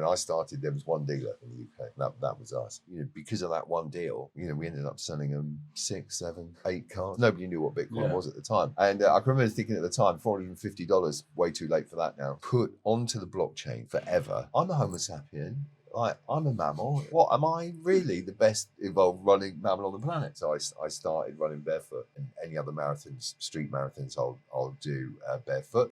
I started, there was one dealer in the UK. That was us. Because of that one deal, we ended up selling them 6, 7, 8 cars. Nobody knew what Bitcoin was at the time. And I can remember thinking at the time, $450, way too late for that now. Put onto the blockchain forever. I'm a Homo sapien. I'm a mammal. What am I really the best involved running mammal on the planet? So I started running barefoot, and any other marathons, street marathons, I'll do barefoot.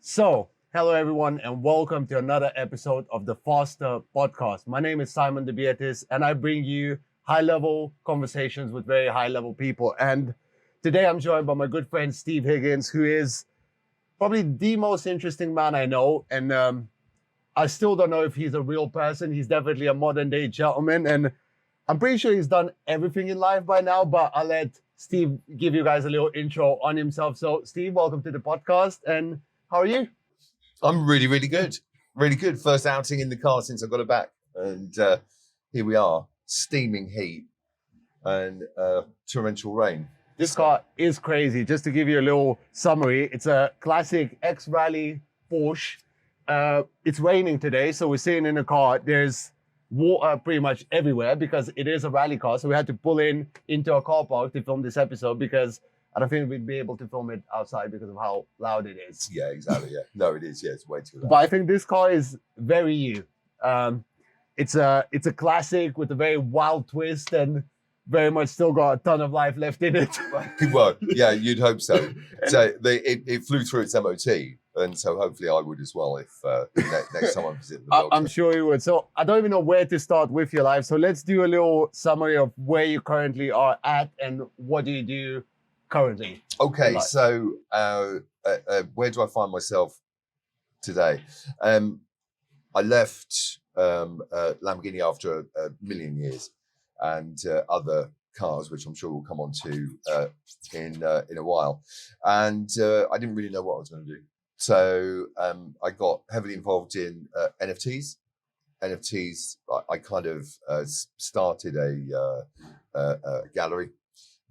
So, hello everyone, and welcome to another episode of the Faster Podcast. My name is Simon De Beatis, and I bring you high-level conversations with very high-level people. And today I'm joined by my good friend Steve Higgins, who is probably the most interesting man I know. And I still don't know if he's a real person. He's definitely a modern-day gentleman, and I'm pretty sure he's done everything in life by now. But I'll let Steve give you guys a little intro on himself. So, Steve, welcome to the podcast. And how are you? I'm really, really good. Really good. First outing in the car since I got it back. And here we are, steaming heat and torrential rain. This car is crazy. Just to give you a little summary, it's a classic X-Rally Porsche. It's raining today, so we're sitting in a car. There's water pretty much everywhere because it is a rally car. So we had to pull into a car park to film this episode because I don't think we'd be able to film it outside because of how loud it is. Yeah, exactly. Yeah, no, it is. Yeah, it's way too loud. But I think this car is very you. It's a classic with a very wild twist and very much still got a ton of life left in it. Well, yeah, you'd hope so. So it flew through its MOT, and so hopefully I would as well if next time I visit the dog. I'm sure you would. So I don't even know where to start with your life. So let's do a little summary of where you currently are at and what do you do currently. Okay, so where do I find myself today? I left Lamborghini after a million years and other cars, which I'm sure we'll come on to in a while. And I didn't really know what I was going to do. So I got heavily involved in NFTs. NFTs, I kind of started a gallery,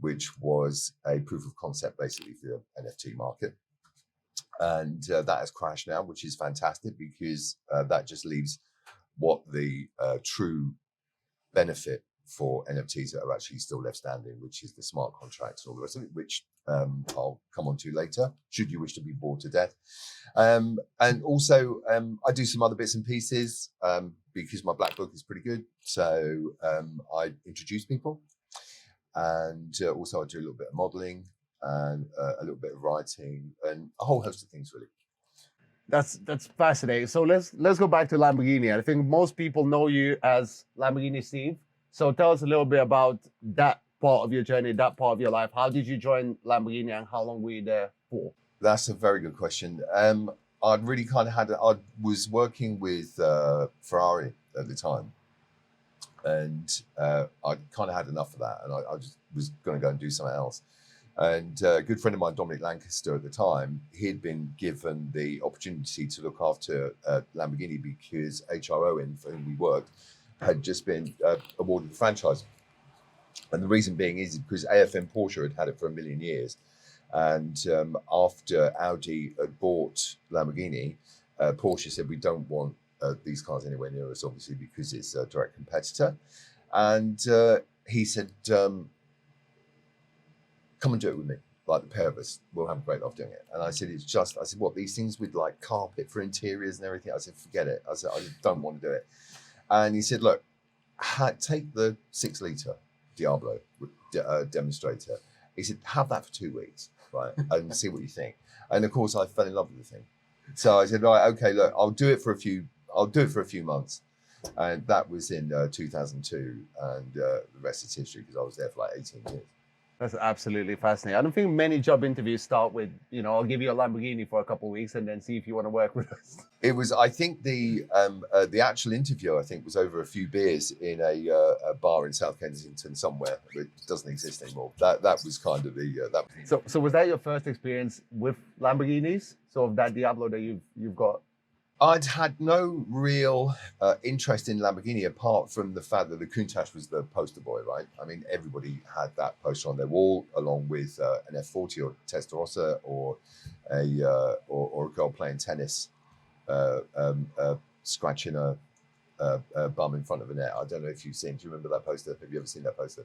which was a proof of concept basically for the NFT market. And that has crashed now, which is fantastic because that just leaves what the true benefit for NFTs that are actually still left standing, which is the smart contracts and all the rest of it, which I'll come on to later, should you wish to be bored to death. And also, I do some other bits and pieces because my black book is pretty good. So I introduce people. And also I do a little bit of modeling and a little bit of writing and a whole host of things, really. That's fascinating. So let's go back to Lamborghini. I think most people know you as Lamborghini Steve. So tell us a little bit about that part of your journey, that part of your life. How did you join Lamborghini and how long were you there for? That's a very good question. I'd really kind of I was working with Ferrari at the time. And I kind of had enough of that, and I just was going to go and do something else. And a good friend of mine, Dominic Lancaster, at the time, he'd been given the opportunity to look after Lamborghini because HRO, for whom we worked, had just been awarded the franchise. And the reason being is because AFM Porsche had it for a million years. And after Audi had bought Lamborghini, Porsche said, we don't want these cars anywhere near us, obviously, because it's a direct competitor. And he said, come and do it with me, like the pair of us. We'll have a great laugh doing it. And I said, what, these things with like carpet for interiors and everything? I said, forget it. I said, I don't want to do it. And he said, look, take the 6-litre Diablo demonstrator. He said, have that for 2 weeks, right? And see what you think. And of course, I fell in love with the thing. So I said, right, okay, look, I'll do it for a few months. And that was in 2002. And the rest is history because I was there for like 18 years. That's absolutely fascinating. I don't think many job interviews start with, I'll give you a Lamborghini for a couple of weeks and then see if you want to work with us. It was, I think the actual interview, I think, was over a few beers in a bar in South Kensington somewhere. It doesn't exist anymore. That was kind of the... So was that your first experience with Lamborghinis? Sort of that Diablo that you've got? I'd had no real interest in Lamborghini apart from the fact that the Countach was the poster boy, right? I mean, everybody had that poster on their wall, along with an F40 or Testarossa or a girl playing tennis scratching a bum in front of a net. I don't know if you've seen. Do you remember that poster? Have you ever seen that poster?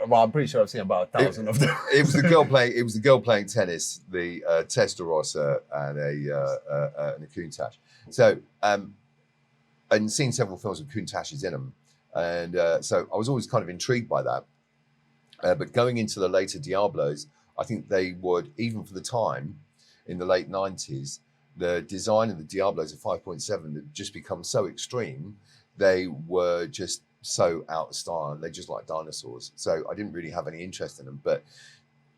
Well, I'm pretty sure I've seen about 1,000 of them. It was the girl playing. It was the girl playing tennis, the Testarossa and a Countach. So, and seen several films with Countaches in them, and so I was always kind of intrigued by that. But going into the later Diablos, I think they would, even for the time, in the late 90s, the design of the Diablos of 5.7 had just become so extreme. They were just so out of style, and they just like dinosaurs. So I didn't really have any interest in them. But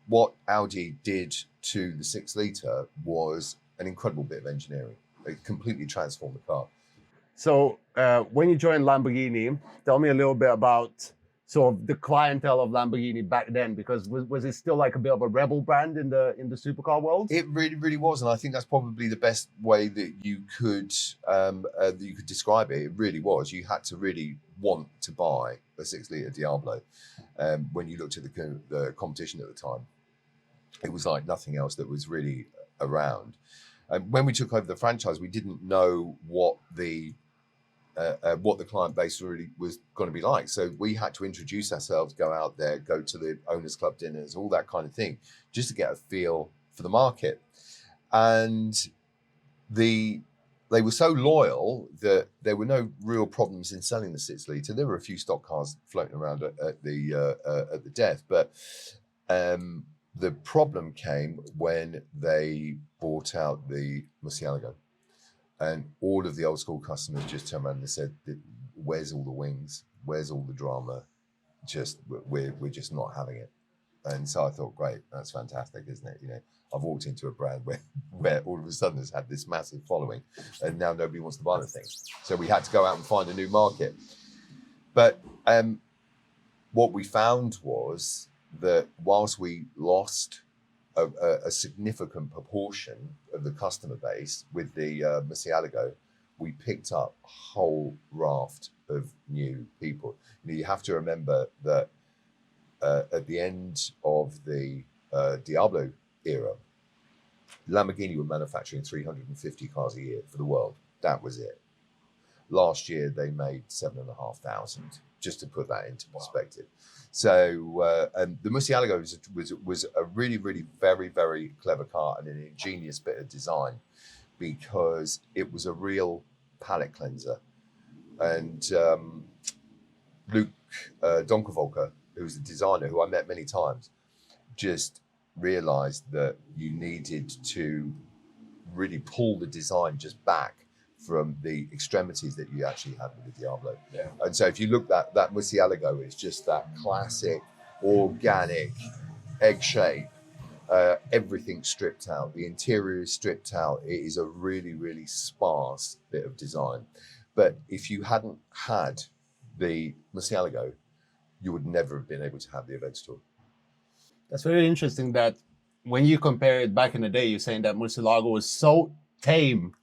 what Audi did to the 6-litre was an incredible bit of engineering. It completely transformed the car. So when you joined Lamborghini, tell me a little bit about sort of the clientele of Lamborghini back then, because was it still like a bit of a rebel brand in the supercar world? It really, really was, and I think that's probably the best way that you could describe it. It really was. You had to really want to buy a 6-litre Diablo when you looked at the competition at the time. It was like nothing else that was really around. When we took over the franchise, we didn't know what the client base really was going to be like. So we had to introduce ourselves, go out there, go to the owners club dinners, all that kind of thing, just to get a feel for the market. And they were so loyal that there were no real problems in selling the 6-litre. There were a few stock cars floating around at the death, but the problem came when they bought out the Murcielago. And all of the old school customers just turned around and said, "Where's all the wings? Where's all the drama? We're just not having it." And so I thought, great, that's fantastic, isn't it? You know, I've walked into a brand where all of a sudden it's had this massive following, and now nobody wants to buy the thing. So we had to go out and find a new market. But what we found was that whilst we lost a significant proportion of the customer base with the Murcielago, we picked up a whole raft of new people. You know, you have to remember that at the end of the Diablo era, Lamborghini were manufacturing 350 cars a year for the world. That was it. Last year, they made 7,500, just to put that into perspective. So and the Murcielago was a really, really very, very clever car and an ingenious bit of design, because it was a real palate cleanser. And Luke Donkervolker, who's the designer, who I met many times, just realized that you needed to really pull the design just back from the extremities that you actually had with the Diablo. Yeah. And so if you look at that Murcielago, it's just that classic, organic, egg shape, everything stripped out. The interior is stripped out. It is a really, really sparse bit of design. But if you hadn't had the Murcielago, you would never have been able to have the Aventador. That's very interesting that when you compare it back in the day, you're saying that Murcielago was so tame,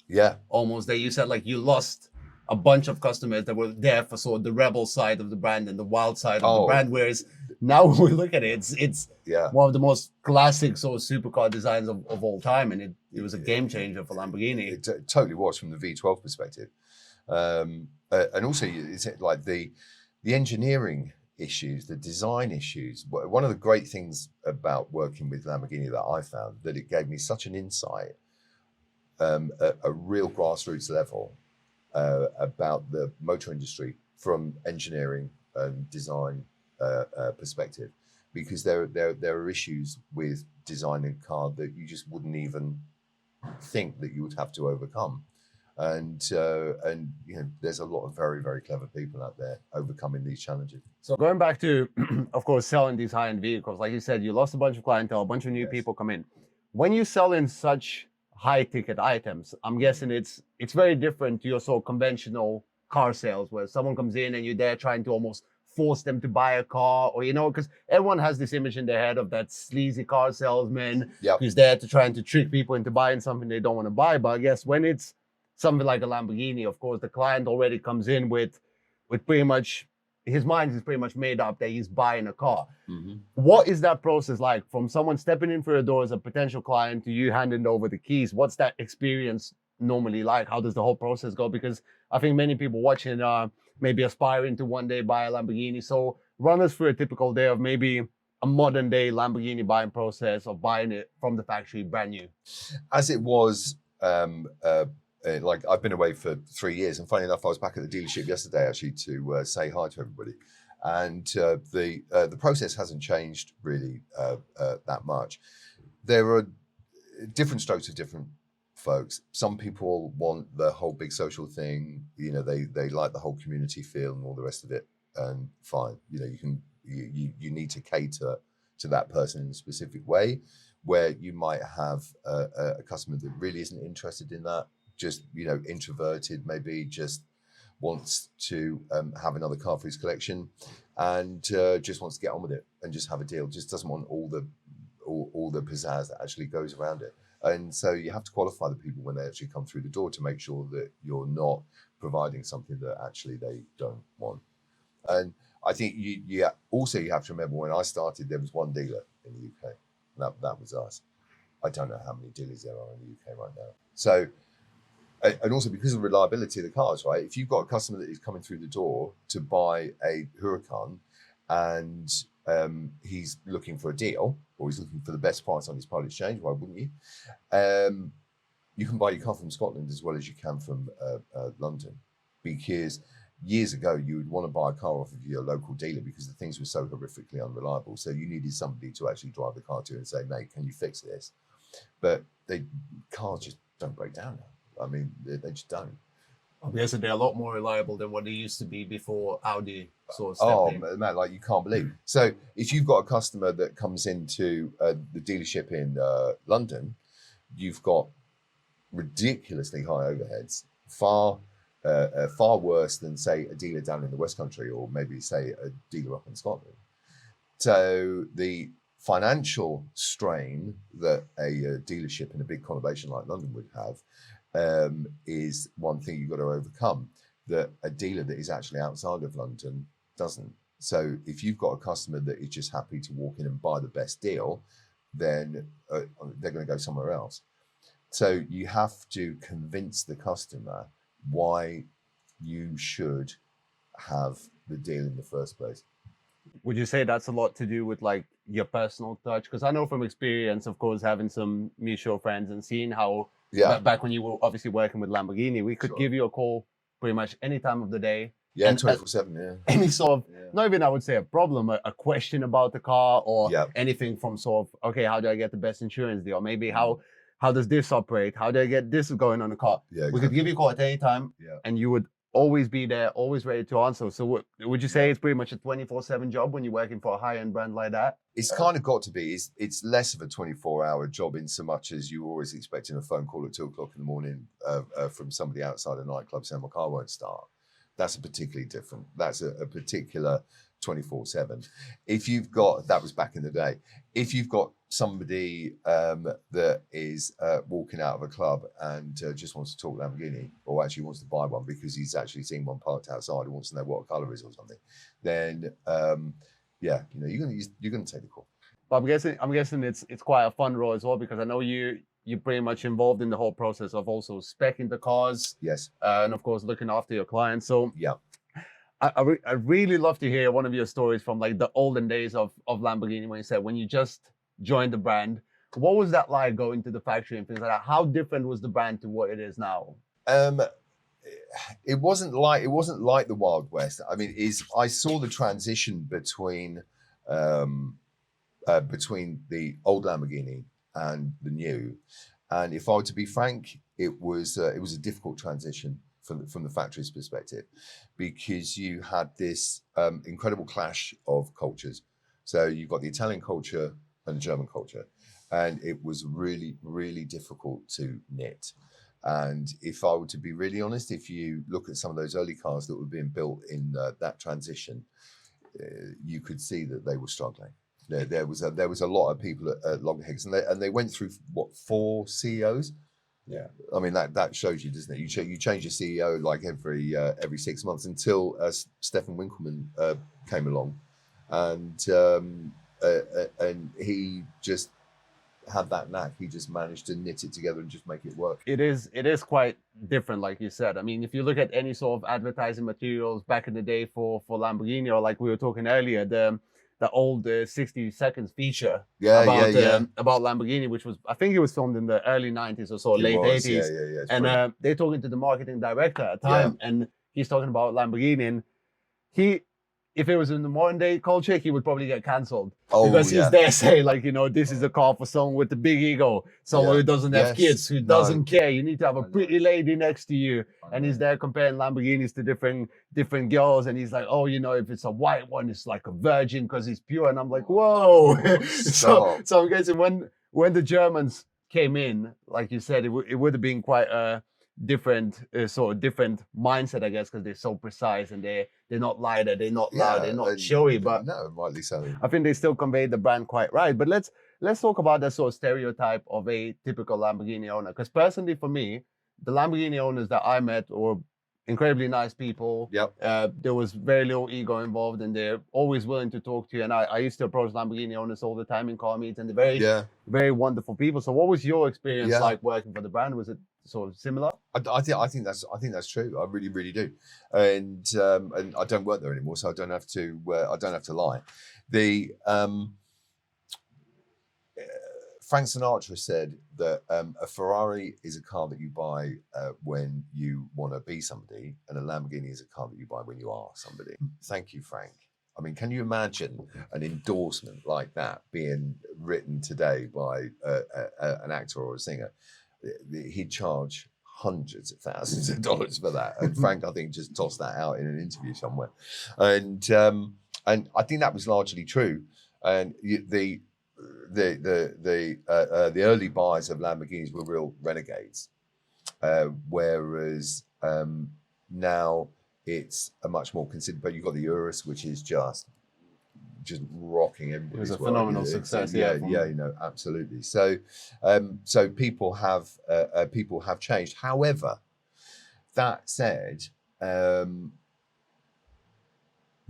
almost, that you said like you lost a bunch of customers that were there for sort of the rebel side of the brand and the wild side of the brand, whereas now when we look at it, it's one of the most classic sort of supercar designs of all time, and it was a game changer for Lamborghini. It totally was from the V12 perspective. And also it's like the engineering issues, the design issues. One of the great things about working with Lamborghini that I found, that it gave me such an insight at a real grassroots level about the motor industry from engineering and design perspective, because there are issues with designing a car that you just wouldn't even think that you would have to overcome. And you know, there's a lot of very, very clever people out there overcoming these challenges. So going back to, of course, selling these high-end vehicles, like you said, you lost a bunch of clientele, a bunch of new people come in. When you sell in such high-ticket items, I'm guessing it's very different to your sort of conventional car sales, where someone comes in and you're there trying to almost force them to buy a car, or, you know, because everyone has this image in their head of that sleazy car salesman who's there to trying to trick people into buying something they don't want to buy. But I guess when it's something like a Lamborghini, of course, the client already comes in with pretty much, his mind is pretty much made up that he's buying a car. Mm-hmm. What is that process like, from someone stepping in through the door as a potential client to you handing over the keys? What's that experience normally like? How does the whole process go? Because I think many people watching are maybe aspiring to one day buy a Lamborghini. So run us through a typical day of maybe a modern day Lamborghini buying process of buying it from the factory brand new. As it was, like I've been away for 3 years, and funny enough, I was back at the dealership yesterday actually to say hi to everybody. And the process hasn't changed really that much. There are different strokes for different folks. Some people want the whole big social thing. You know, they like the whole community feel and all the rest of it. And fine, you know, you need to cater to that person in a specific way. Where you might have a customer that really isn't interested in that, just, you know, introverted, maybe just wants to have another car for his collection, and just wants to get on with it and just have a deal. Just doesn't want all the pizzazz that actually goes around it. And so you have to qualify the people when they actually come through the door to make sure that you're not providing something that actually they don't want. And I think you also have to remember, when I started, there was one dealer in the UK. That was us. I don't know how many dealers there are in the UK right now. So, and also because of the reliability of the cars, right? If you've got a customer that is coming through the door to buy a Huracan, and he's looking for a deal, or he's looking for the best price on his part exchange, why wouldn't you? You can buy your car from Scotland as well as you can from London, because years ago, you would want to buy a car off of your local dealer because the things were so horrifically unreliable. So you needed somebody to actually drive the car to and say, mate, can you fix this? But cars just don't break down now. I mean, they just don't. Obviously, they're a lot more reliable than what they used to be before Audi sort of stepped in. Man, like you can't believe. So if you've got a customer that comes into the dealership in London, you've got ridiculously high overheads, far worse than, say, a dealer down in the West Country, or maybe, say, a dealer up in Scotland. So the financial strain that a dealership in a big conurbation like London would have is one thing you've got to overcome, that a dealer that is actually outside of London doesn't. So if you've got a customer that is just happy to walk in and buy the best deal, then they're going to go somewhere else. So you have to convince the customer why you should have the deal in the first place. Would you say that's a lot to do with like your personal touch? Because I know from experience, of course, having some mutual friends and seeing how back when you were obviously working with Lamborghini, we could give you a call pretty much any time of the day. Yeah, 24/7, yeah. Any sort of, not even I would say a problem, a question about the car, or anything from sort of, okay, how do I get the best insurance deal? Maybe how does this operate? How do I get this going on the car? Yeah, exactly. We could give you a call at any time, and you would always be there, always ready to answer. So would you say it's pretty much a 24/7 job when you're working for a high-end brand like that? It's kind of got to be. It's less of a 24-hour job in so much as you're always expecting a phone call at 2 o'clock in the morning from somebody outside a nightclub saying my car won't start. That's a particularly different. That's a particular 24/7. If you've got, that was back in the day. If you've got somebody that is walking out of a club and just wants to talk Lamborghini, or actually wants to buy one because he's actually seen one parked outside and wants to know what color is or something, then you're gonna take the call. But I'm guessing it's quite a fun role as well, because I know you're pretty much involved in the whole process of also speccing the cars. Yes. And of course looking after your clients. So yeah. I really love to hear one of your stories from like the olden days of Lamborghini, when you said when you just joined the brand. What was that like, going to the factory and things like that? How different was the brand to what it is now? It wasn't like the Wild West. I mean, I saw the transition between the old Lamborghini and the new, and if I were to be frank, it was a difficult transition from the factory's perspective, because you had this incredible clash of cultures. So you've got the Italian culture and the German culture, and it was really, really difficult to knit. And if I were to be really honest, if you look at some of those early cars that were being built in that transition, you could see that they were struggling. There was a lot of people at loggerheads, and they went through 4 CEOs. Yeah, I mean that shows you, doesn't it? You change your CEO like every 6 months, until Stefan Winkelmann came along, and he just had that knack. He just managed to knit it together and just make it work. It is quite different, like you said. I mean, if you look at any sort of advertising materials back in the day for Lamborghini, or like we were talking earlier, the old 60 seconds feature about Lamborghini, which was, I think it was filmed in the early 90s or so, late 80s. And they're talking to the marketing director at the time, and he's talking about Lamborghini, and if it was in the modern day culture, he would probably get cancelled. Because he's there saying, like, this is a car for someone with a big ego, someone who doesn't have kids, who doesn't care. You need to have a pretty lady next to you. And he's there comparing Lamborghinis to different girls. And he's like, oh, if it's a white one, it's like a virgin because it's pure. And I'm like, whoa. so I'm guessing when the Germans came in, like you said, it would have been quite a different mindset, I guess, because they're so precise and they're not lighter, they're not loud, they're not showy, but no, rightly so. I think they still convey the brand quite right. But let's talk about that sort of stereotype of a typical Lamborghini owner, because personally for me, the Lamborghini owners that I met were incredibly nice people. There was very little ego involved, and they're always willing to talk to you. And I used to approach Lamborghini owners all the time in car meets, and they're very wonderful people. So what was your experience like working for the brand? Was it sort of similar? I think that's true. I really, really do. And I don't work there anymore, so I don't have to lie. Frank Sinatra said that a Ferrari is a car that you buy when you want to be somebody, and a Lamborghini is a car that you buy when you are somebody. Thank you, Frank. I mean, can you imagine an endorsement like that being written today by an actor or a singer? He'd charge hundreds of thousands of dollars for that. And Frank, I think, just tossed that out in an interview somewhere. And I think that was largely true. And the early buyers of Lamborghinis were real renegades, whereas now it's a much more considered. But you've got the Urus, which is just rocking everybody's. It was a phenomenal success. Absolutely. So people have changed. However, that said,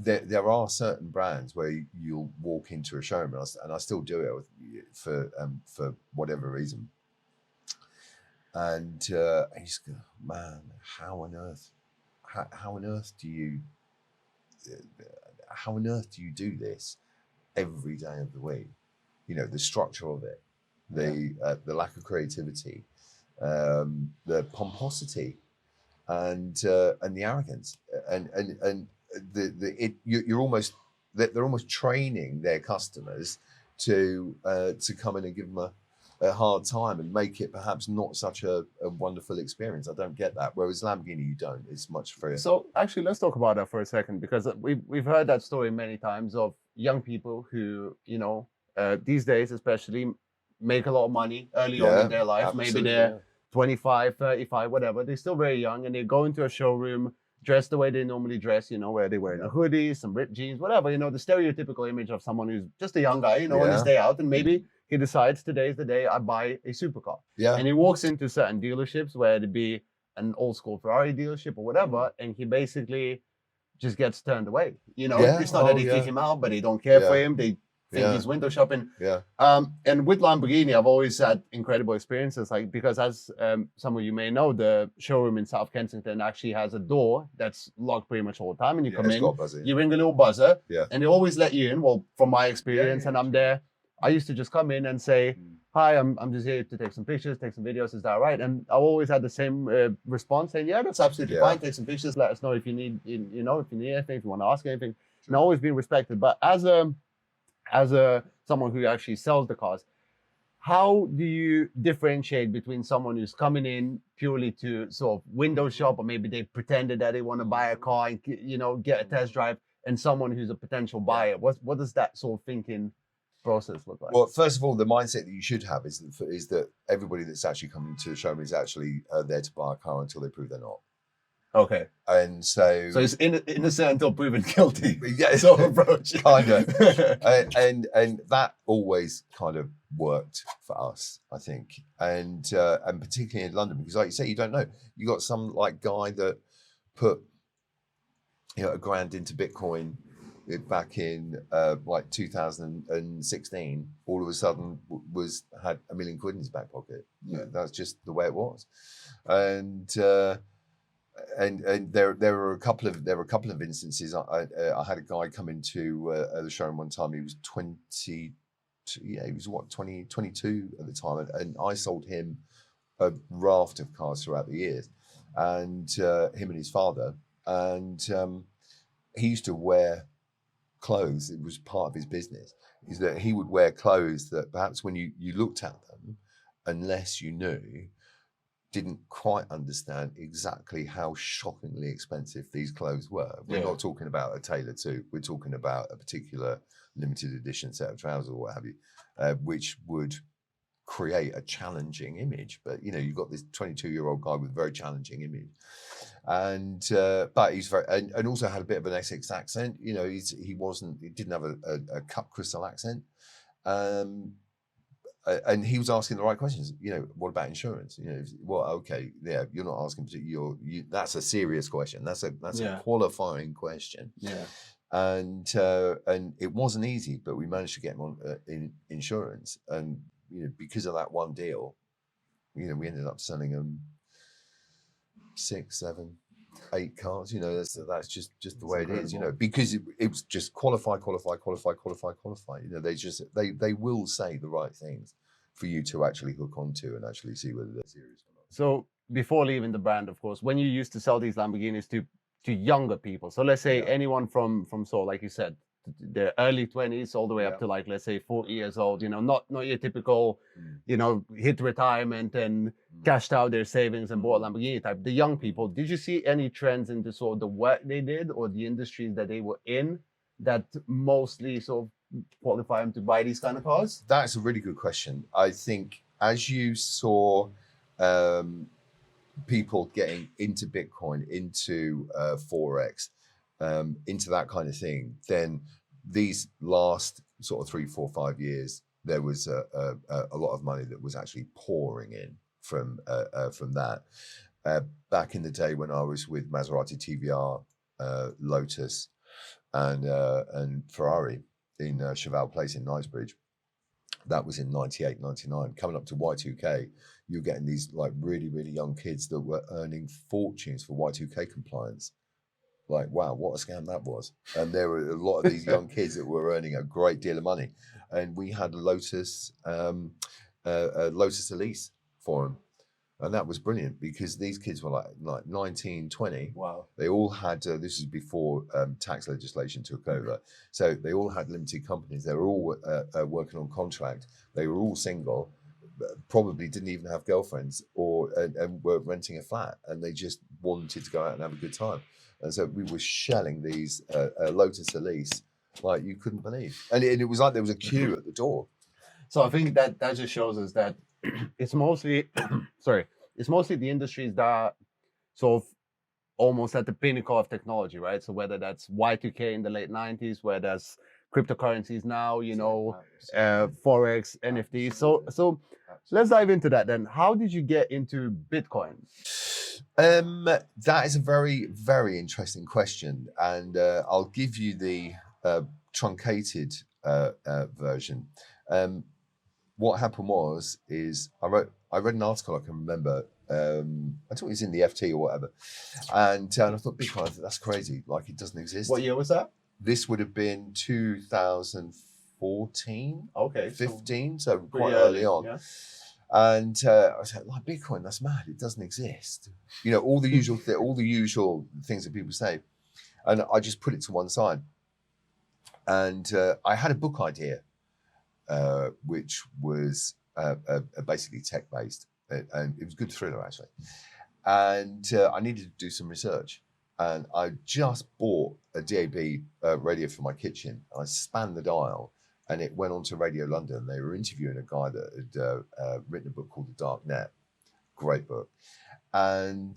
there are certain brands where you'll walk into a showroom, and I still do it for whatever reason, and you just go, man, how on earth do you do this every day of the week? The structure of it, the lack of creativity, the pomposity, and the arrogance, and they're almost training their customers to come in and give them a hard time and make it perhaps not such a wonderful experience. I don't get that. Whereas Lamborghini, you don't. It's much freer. So actually, let's talk about that for a second, because we've heard that story many times of young people who, these days especially, make a lot of money early on in their life. Absolutely. Maybe they're 25, 35, whatever. They're still very young, and they go into a showroom dressed the way they normally dress, where they're wearing a hoodie, some ripped jeans, whatever, the stereotypical image of someone who's just a young guy, on his day out, and maybe he decides today's the day I buy a supercar. And he walks into certain dealerships, where it'd be an old school Ferrari dealership or whatever, and he basically just gets turned away. It's not that they kick him out, but they don't care for him. They think he's window shopping. And with Lamborghini, I've always had incredible experiences, because as some of you may know, the showroom in South Kensington actually has a door that's locked pretty much all the time, and you come in, you ring a little buzzer, and they always let you in. Well, from my experience, and I'm there, I used to just come in and say, hi, I'm just here to take some pictures, take some videos, is that right? And I always had the same response, saying, yeah, that's absolutely fine, take some pictures, let us know if you need, if you need anything, if you want to ask anything. And I've always been respected. But as someone who actually sells the cars, how do you differentiate between someone who's coming in purely to sort of window shop, or maybe they pretended that they want to buy a car and get a test drive, and someone who's a potential buyer? What does that sort of thinking process look like? Well, first of all, the mindset that you should have is that everybody that's actually coming to the showroom is actually there to buy a car until they prove they're not. Okay. And so it's innocent until proven guilty. Yeah, sort of approach. Kind of. and that always kind of worked for us, I think. And particularly in London, because like you say, you don't know. You got some guy that put $1,000 into Bitcoin back in like 2016, all of a sudden had £1 million in his back pocket. Yeah. That's just the way it was, and there were a couple of instances. I had a guy come into the showroom one time. He was 20, yeah, he was what 22 at the time, and I sold him a raft of cars throughout the years, and him and his father, and he used to wear clothes. It was part of his business, is that he would wear clothes that perhaps when you looked at them, unless you knew, didn't quite understand exactly how shockingly expensive these clothes were. We're not talking about a tailor suit. We're talking about a particular limited edition set of trousers or what have you, which would create a challenging image. But you've got this 22-year-old guy with a very challenging image, and but he's very and also had a bit of an Essex accent. He didn't have a cut crystal accent, and he was asking the right questions. What about insurance? Well, okay, yeah, you're not asking. That's a serious question. That's a qualifying question. Yeah. And it wasn't easy, but we managed to get him on in insurance, and because of that one deal, we ended up selling him 6, 7, 8 cars. That's just the way incredible. it is. Because it was just qualify. They will say the right things for you to actually hook onto and actually see whether they're serious or not. So before leaving the brand, of course, when you used to sell these Lamborghinis to younger people, so let's say anyone from sort of, like you said, the early 20s all the way up to, like, let's say 40 years old, not your typical, hit retirement and cashed out their savings and bought a Lamborghini type. The young people, did you see any trends in the sort of the work they did or the industries that they were in that mostly sort of qualify them to buy these kind of cars? That's a really good question. I think as you saw people getting into Bitcoin, into Forex, into that kind of thing, then these last sort of 3, 4, 5 years, there was a lot of money that was actually pouring in from that. Back in the day when I was with Maserati, TVR, Lotus, and Ferrari in Cheval Place in Knightsbridge, that was in 98, 99. Coming up to Y2K, you're getting these like really, really young kids that were earning fortunes for Y2K compliance. Like, wow, what a scam that was. And there were a lot of these young kids that were earning a great deal of money. And we had a Lotus Elise for them. And that was brilliant because these kids were like 19, 20. Wow. They all had, this is before tax legislation took over. So they all had limited companies. They were all working on contract. They were all single, probably didn't even have girlfriends and were renting a flat. And they just wanted to go out and have a good time. And so we were shelling these Lotus Elise like you couldn't believe. And it was like there was a queue at the door. So I think that just shows us that it's mostly, it's mostly the industries that are sort of almost at the pinnacle of technology, right? So whether that's Y2K in the late 90s, where there's cryptocurrencies now, Forex, NFTs. So let's dive into that then. How did you get into Bitcoin? That is a very, very interesting question. And I'll give you the truncated version. What happened is I read an article I can remember. I thought it was in the FT or whatever, and I thought Bitcoin, that's crazy. Like it doesn't exist. What year was that? This would have been 2014. Okay, 15. So quite early on. Yeah. And I was like, Bitcoin, that's mad. It doesn't exist. All the usual all the usual things that people say, and I just put it to one side. And I had a book idea. Which was basically tech-based, and it was a good thriller actually. And I needed to do some research, and I just bought a DAB radio for my kitchen. I spanned the dial, and it went on to Radio London. They were interviewing a guy that had written a book called The Dark Net, great book, and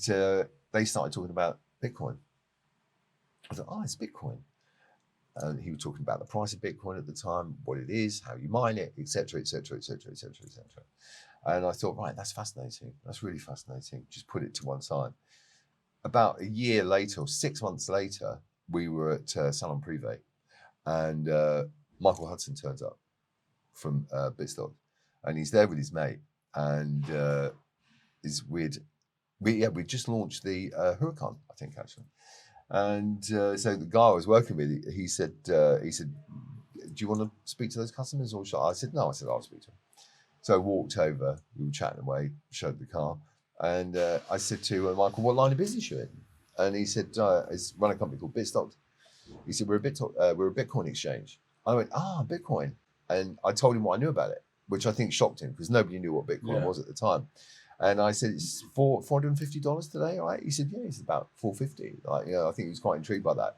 they started talking about Bitcoin. I thought, it's Bitcoin. And he was talking about the price of Bitcoin at the time, what it is, how you mine it, etc., etc., etc., etc., etc. And I thought, right, that's fascinating. That's really fascinating. Just put it to one side. About a year later, or 6 months later, we were at Salon Privé, and Michael Hudson turns up from Bitstock, and he's there with his mate, and it's weird. We just launched the Huracan, I think, actually. And so the guy I was working with, he said, "Do you want to speak to those customers, or shall I?" I said, "No." I said, "I'll speak to them." So I walked over. We were chatting away, showed the car, and I said to Michael, "What line of business you in?" And he said, "I run a company called Bitstock." He said, we're a Bitcoin exchange." I went, Bitcoin. And I told him what I knew about it, which I think shocked him because nobody knew what Bitcoin was at the time. And I said, "It's $450 today, right?" He said, "Yeah." It's about $450. Like, I think he was quite intrigued by that.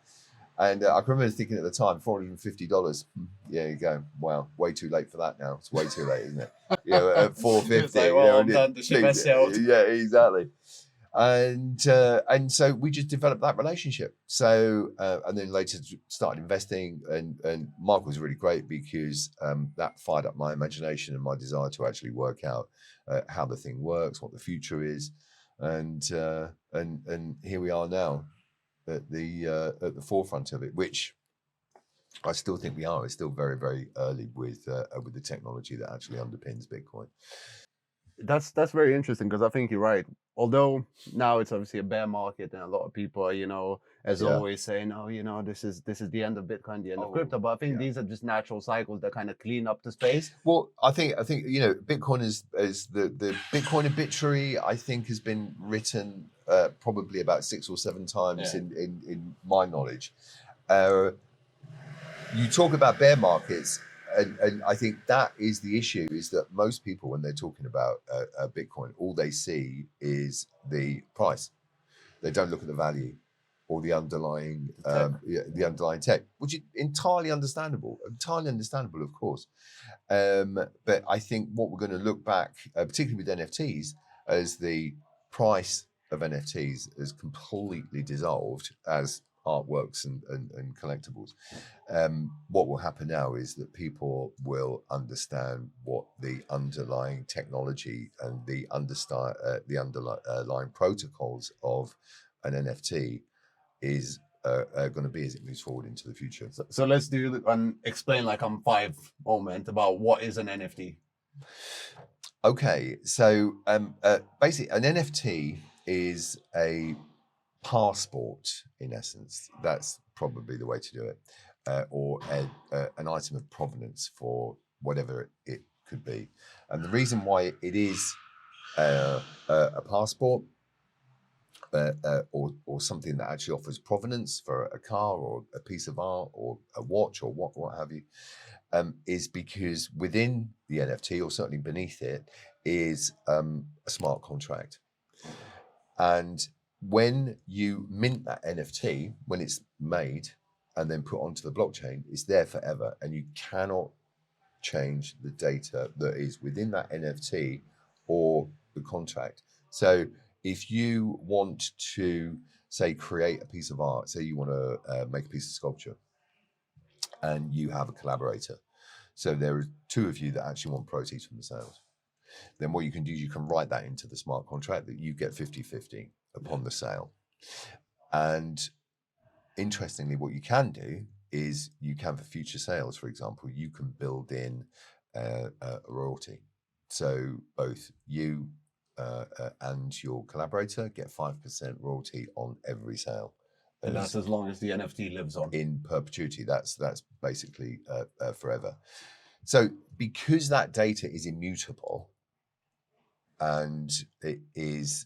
And I can remember thinking at the time, $450. Yeah, you go, wow, way too late for that now. It's way too late, isn't it? At $450. Like, well, I'm done. The ship has sailed. Yeah, exactly. And so we just developed that relationship. So and then later started investing, and Mark was really great because that fired up my imagination and my desire to actually work out how the thing works, what the future is, and here we are now at the forefront of it, which I still think we are. It's still very, very early with the technology that actually underpins Bitcoin. That's very interesting because I think you're right. Although now it's obviously a bear market and a lot of people are, as always saying, "Oh, this is the end of Bitcoin, the end of crypto." But I think these are just natural cycles that kind of clean up the space. Well, I think Bitcoin is the Bitcoin obituary. I think has been written probably about 6 or 7 times in my knowledge. You talk about bear markets. And I think that is the issue, is that most people, when they're talking about Bitcoin, all they see is the price. They don't look at the value or the underlying tech, which is entirely understandable, of course. But I think what we're going to look back, particularly with NFTs, as the price of NFTs has completely dissolved as artworks and collectibles. What will happen now is that people will understand what the underlying technology and the underlying protocols of an NFT is going to be as it moves forward into the future. So let's do and explain like on 5 moment about what is an NFT. Okay, so basically an NFT is a passport, in essence. That's probably the way to do it, or an item of provenance for whatever it could be. And the reason why it is a passport or something that actually offers provenance for a car or a piece of art or a watch or what have you, is because within the NFT, or certainly beneath it, is a smart contract. And when you mint that NFT, when it's made and then put onto the blockchain, it's there forever, and you cannot change the data that is within that NFT or the contract. So if you want to, say, create a piece of art, say you want to make a piece of sculpture, and you have a collaborator, so there are 2 of you that actually want proceeds from the sales, then what you can do is you can write that into the smart contract that you get 50-50 upon the sale. And interestingly, what you can do is you can, for future sales, for example, you can build in a royalty. So both you and your collaborator get 5% royalty on every sale. And that's as long as the NFT lives on. In perpetuity. That's basically forever. So because that data is immutable and it is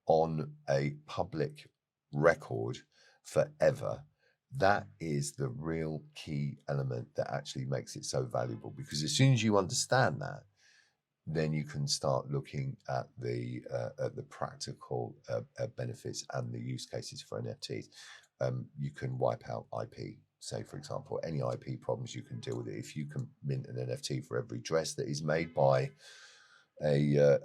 on a public record forever, that is the real key element that actually makes it so valuable. Because as soon as you understand that, then you can start looking at the practical benefits and the use cases for NFTs. You can wipe out IP. Say, for example, any IP problems, you can deal with it. If you can mint an NFT for every dress that is made by a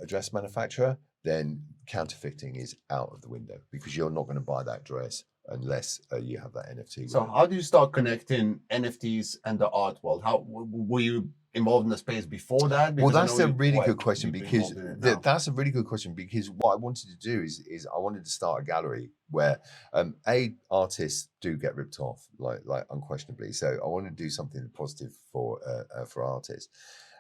dress manufacturer, then counterfeiting is out of the window, because you're not going to buy that dress unless you have that NFT. So how do you start connecting NFTs and the art world? How were you involved in the space before that? Well, Because I that's know a you really quite good question, deeply because involved in it now. that's a really good question, because what I wanted to do is I wanted to start a gallery where artists do get ripped off, like unquestionably. So I wanted to do something positive for artists,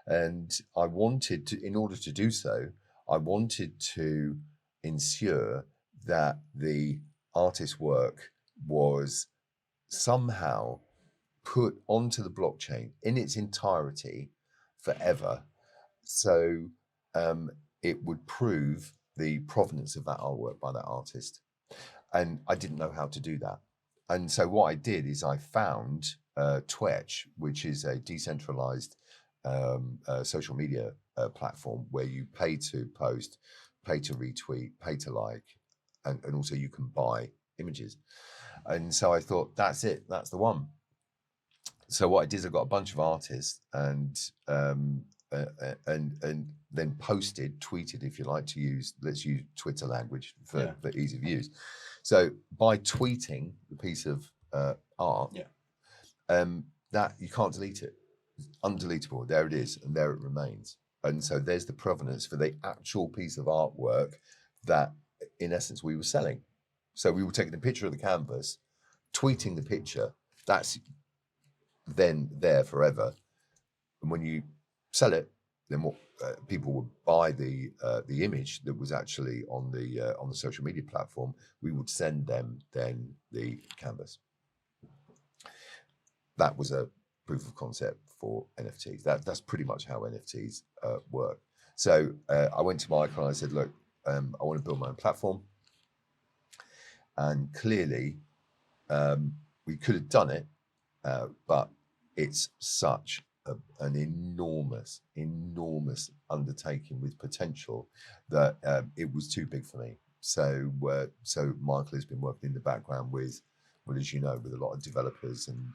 and I wanted to, in order to do so, I wanted to ensure that the artist's work was somehow put onto the blockchain in its entirety forever, so it would prove the provenance of that artwork by that artist. And I didn't know how to do that. And so what I did is I found Twitch, which is a decentralized social media platform where you pay to post, pay to retweet, pay to like, and also you can buy images. And so I thought, that's it, that's the one. So what I did is I got a bunch of artists and then tweeted, if you like to use, let's use Twitter language for ease of use. So by tweeting the piece of art, that you can't delete it. It's undeletable. There it is, and there it remains. And so there's the provenance for the actual piece of artwork that, in essence, we were selling. So we were taking a picture of the canvas, tweeting the picture. That's then there forever. And when you sell it, then what people would buy the image that was actually on the social media platform. We would send them then the canvas. That was a proof of concept for NFTs. That's pretty much how NFTs work. So I went to Michael and I said, look, I want to build my own platform. And clearly, we could have done it, but it's such an enormous undertaking with potential that it was too big for me. So Michael has been working in the background with, well, as you know, with a lot of developers and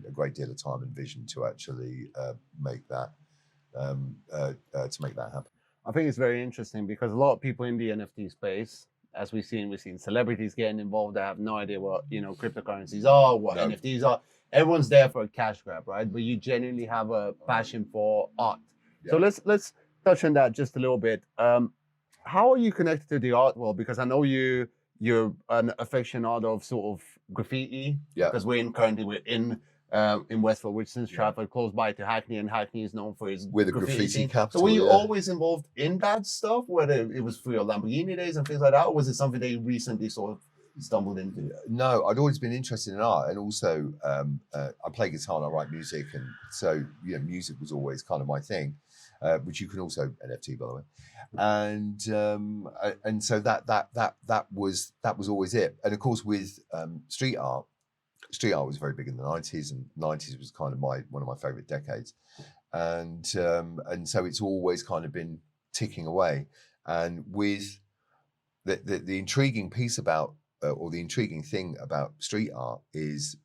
a great deal of time and vision to actually make that happen. I think it's very interesting because a lot of people in the NFT space, as we've seen celebrities getting involved that have no idea what cryptocurrencies are, what NFTs are. Everyone's there for a cash grab, right? But you genuinely have a passion for art. Yeah. So let's touch on that just a little bit. How are you connected to the art world? Because I know you're an aficionado of sort of graffiti. Yeah. Because we're in Westfield, which is Stratford, close by to Hackney, and Hackney is known for its graffiti capital. So were you always involved in that stuff, whether it was for your Lamborghini days and things like that, or was it something that you recently sort of stumbled into? No, I'd always been interested in art, and also I play guitar and I write music, and so music was always kind of my thing, which you can also NFT, by the way, and so that was always it. And of course, with street art was very big in the 90s, and 90s was kind of one of my favorite decades, and so it's always kind of been ticking away. And with the intriguing piece about or the intriguing thing about street art is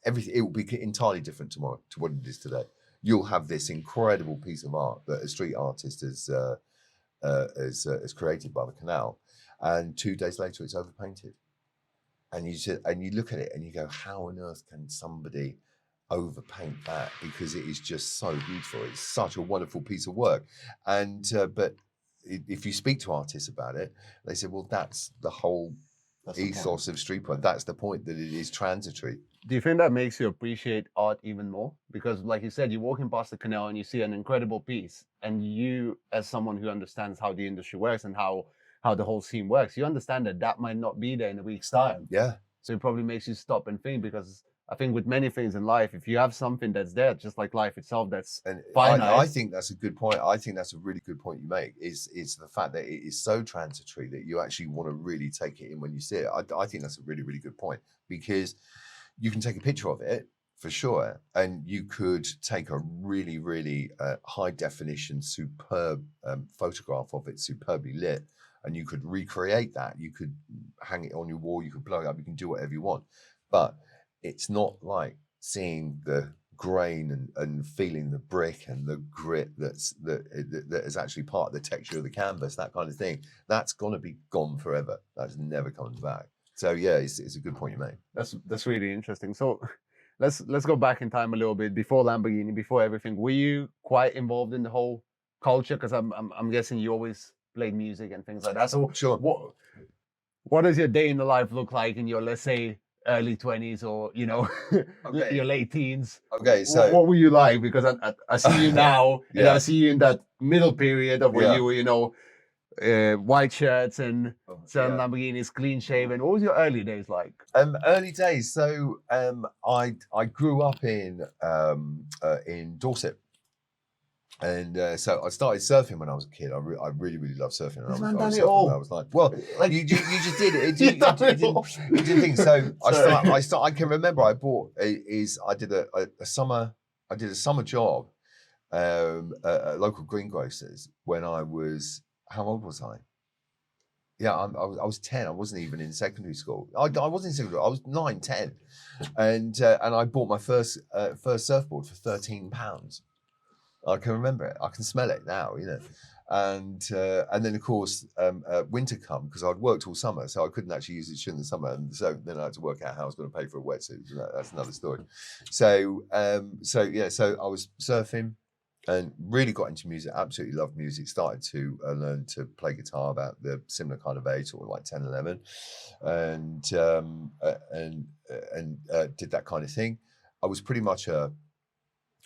everything. It will be entirely different tomorrow to what it is today. You'll have this incredible piece of art that a street artist has created by the canal, and 2 days later it's overpainted. And you look at it and you go, how on earth can somebody overpaint that? Because it is just so beautiful. It's such a wonderful piece of work. And but if you speak to artists about it, they say, well, that's the whole ethos of street art. That's the point, that it is transitory. Do you think that makes you appreciate art even more? Because like you said, you're walking past the canal and you see an incredible piece, and you, as someone who understands how the industry works and how the whole scene works, you understand that might not be there in a week's time. Yeah. So it probably makes you stop and think, because I think with many things in life, if you have something that's there, just like life itself, that's finite. I think that's a good point. I think that's a really good point you make. Is the fact that it is so transitory that you actually want to really take it in when you see it. I think that's a really, really good point, because you can take a picture of it for sure, and you could take a really, really high definition, superb photograph of it, superbly lit, and you could recreate that. You could hang it on your wall, you could blow it up, you can do whatever you want. But it's not like seeing the grain and feeling the brick and the grit that is actually part of the texture of the canvas, that kind of thing, that's going to be gone forever. That's never coming back. So yeah, it's a good point you made. That's really interesting. So let's go back in time a little bit, before Lamborghini, before everything. Were you quite involved in the whole culture? Because I'm guessing you always played music and things like that. So Sure. What does your day in the life look like in your, let's say, early 20s, or Okay. your late teens? Okay, so what were you like? Because I see you now, and Yeah. I see you in that middle period of where Yeah. you were, white shirts and certain yeah. Lamborghinis, clean shaven. What was your early days like? Early days. So I grew up in Dorset. And so I started surfing when I was a kid. I really loved surfing. And This I man was done it surfing all. when I was like, you just did it. You done it all. You didn't think so. Sorry. I can remember I did a summer job at local greengrocers when I was, how old was I? Yeah, I was 10. I wasn't even in secondary school. I wasn't in secondary. I was 9, 10, and I bought my first surfboard for £13. I can remember it. I can smell it now, And then of course winter come, because I'd worked all summer, so I couldn't actually use it during the summer, and so then I had to work out how I was going to pay for a wetsuit. That's another story. So I was surfing and really got into music. Absolutely loved music. Started to learn to play guitar about the similar kind of age, or like 10, 11, and did that kind of thing. I was pretty much a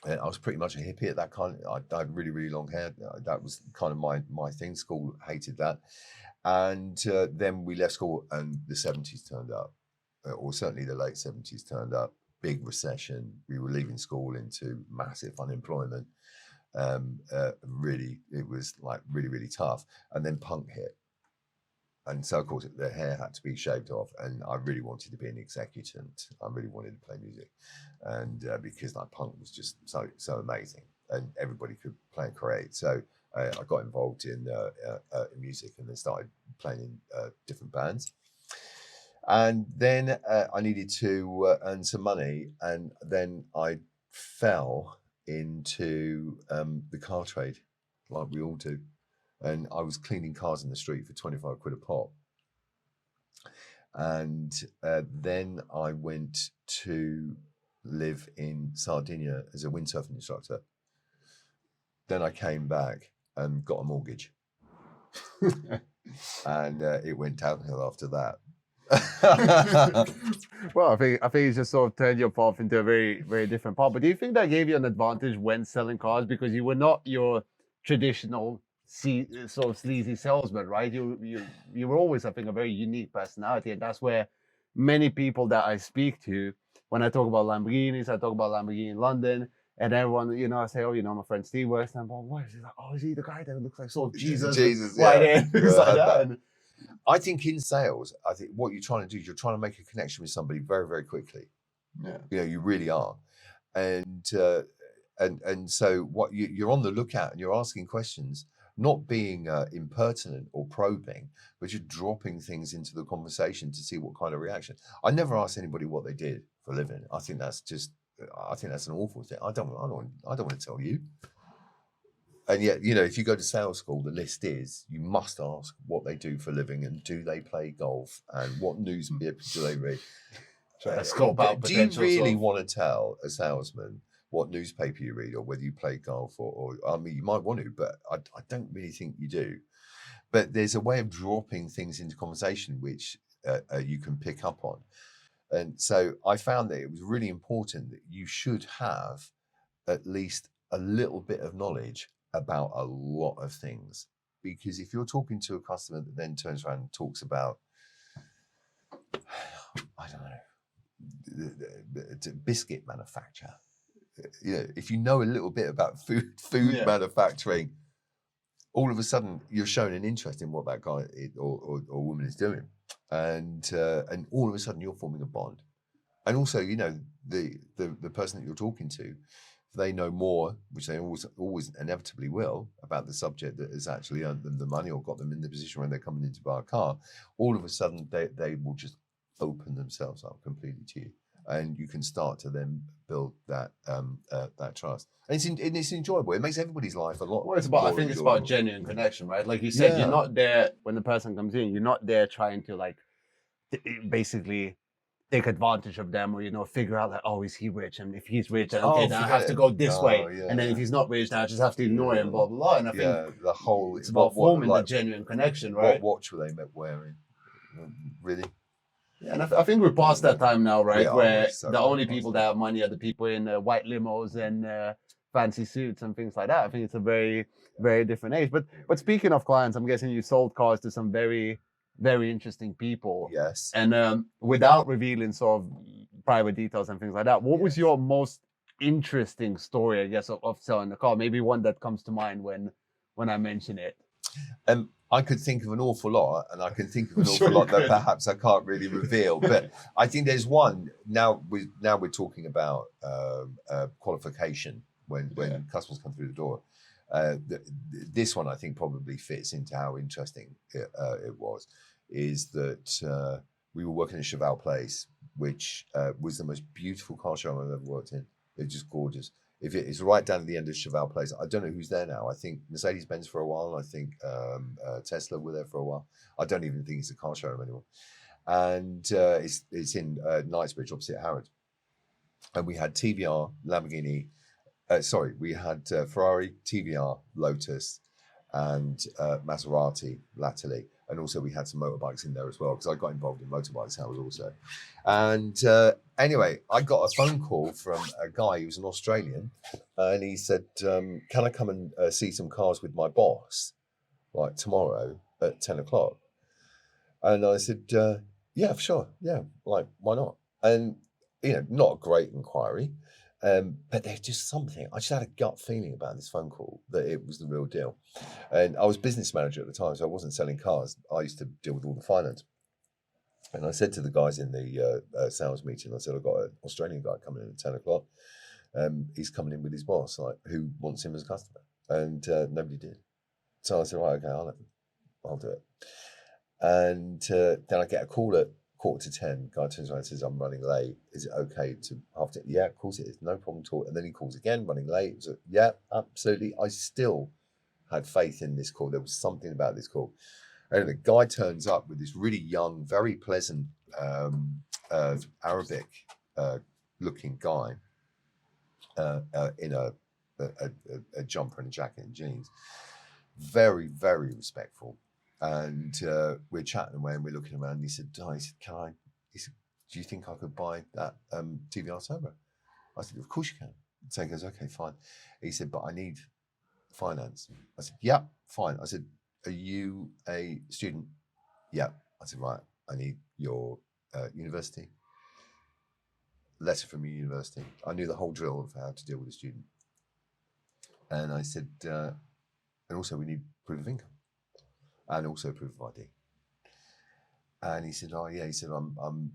hippie at that kind. I had really long hair. That was kind of my thing. School hated that, and then we left school, and the 70s turned up, or certainly the late 70s turned up. Big recession. We were leaving school into massive unemployment. Really, it was like really tough. And then punk hit. And so, of course, the hair had to be shaved off, and I really wanted to be an executant. I really wanted to play music, and because like punk was just so amazing, and everybody could play and create. So I got involved in music, and then started playing in different bands. And then I needed to earn some money, and then I fell into the car trade, like we all do. And I was cleaning cars in the street for 25 quid a pop. And then I went to live in Sardinia as a windsurfing instructor. Then I came back and got a mortgage. And it went downhill after that. Well, I think it's just sort of turned your path into a very different path. But do you think that gave you an advantage when selling cars, because you were not your traditional sort of sleazy salesman, right? You were always, I think, a very unique personality, and that's where many people that I speak to, when I talk about Lamborghinis, I talk about Lamborghini in London, and everyone, I say, my friend Steve works, and I'm like, what is he like? Oh, is he the guy that looks like sort of Jesus? Right there, things like that. And I think in sales, I think what you're trying to do is you're trying to make a connection with somebody very, very quickly. Yeah. You really are. And so what you're on the lookout, and you're asking questions, not being impertinent or probing, but you're dropping things into the conversation to see what kind of reaction. I never asked anybody what they did for a living. I think that's an awful thing. I don't want to tell you. And yet, if you go to sales school, the list is you must ask what they do for a living, and do they play golf, and what news do they read. Do you really want to tell a salesman what newspaper you read, or whether you play golf, or I mean, you might want to, but I don't really think you do. But there's a way of dropping things into conversation which you can pick up on. And so I found that it was really important that you should have at least a little bit of knowledge about a lot of things. Because if you're talking to a customer that then turns around and talks about, I don't know, the biscuit manufacturer, if you know a little bit about food manufacturing, all of a sudden you're showing an interest in what that guy or woman is doing, and all of a sudden you're forming a bond. And also, the person that you're talking to, if they know more, which they always inevitably will, about the subject that has actually earned them the money or got them in the position when they're coming in to buy a car, all of a sudden they will just open themselves up completely to you. and you can start to then build that that trust. And it's enjoyable. It makes everybody's life a lot. Well, it's about, I more think it's enjoyable. about genuine connection, right? Like you said, Yeah. you're not there when the person comes in. You're not there trying to like basically take advantage of them, or figure out like, oh, is he rich? And if he's rich, then okay, then I have to go this way. Yeah, and then if he's not rich, then I just have to ignore him. Blah blah blah. And I think the whole it's about forming the genuine connection, right? What watch were they wearing? Really? Yeah, and I think we're past that time now, right? Where so the only people that have money are the people in white limos and fancy suits and things like that. I think it's a very, very different age. But speaking of clients, I'm guessing you sold cars to some very, very interesting people. Yes. And without revealing sort of private details and things like that, what was your most interesting story, I guess, of selling the car? Maybe one that comes to mind when I mention it. I could think of an awful lot, and I can think of an awful lot that perhaps I can't really reveal. But I think there's one. Now we're talking about qualification when customers come through the door. This one I think probably fits into how interesting it was. Is that we were working in Cheval Place, which was the most beautiful car show I've ever worked in. It's just gorgeous. It's right down at the end of Cheval Place. I don't know who's there now. I think Mercedes-Benz for a while. I think Tesla were there for a while. I don't even think it's a car showroom anymore. And it's in Knightsbridge, opposite Harrods. And we had TVR, Lamborghini. We had Ferrari, TVR, Lotus, and Maserati latterly. And also we had some motorbikes in there as well, because I got involved in motorbike sales also. And anyway, I got a phone call from a guy who was an Australian, and he said, can I come and see some cars with my boss, like tomorrow at 10 o'clock? And I said, yeah, sure. Yeah, like, why not? And, not a great inquiry. But there's just something. I just had a gut feeling about this phone call that it was the real deal. And I was business manager at the time, so I wasn't selling cars. I used to deal with all the finance. And I said to the guys in the sales meeting, I said, I've got an Australian guy coming in at 10 o'clock. He's coming in with his boss, like, who wants him as a customer? And nobody did. So I said, right, okay, I'll do it. And then I get a call at 9:45. Guy turns around and says, I'm running late. Is it okay to half it? Yeah, of course it is. No problem at all. And then he calls again, running late. So, yeah, absolutely. I still had faith in this call. There was something about this call. And the guy turns up with this really young, very pleasant Arabic looking guy in a jumper and a jacket and jeans. Very, very respectful. And we're chatting away and we're looking around. And he said, can I? He said, do you think I could buy that TVR Turbo? I said, of course you can. So he goes, okay, fine. He said, but I need finance. I said, yeah, fine. I said, are you a student? Yeah. I said, right, I need your university. Letter from your university. I knew the whole drill of how to deal with a student. And I said, and also we need proof of income. And also proof of ID. And he said, oh yeah, he said, I'm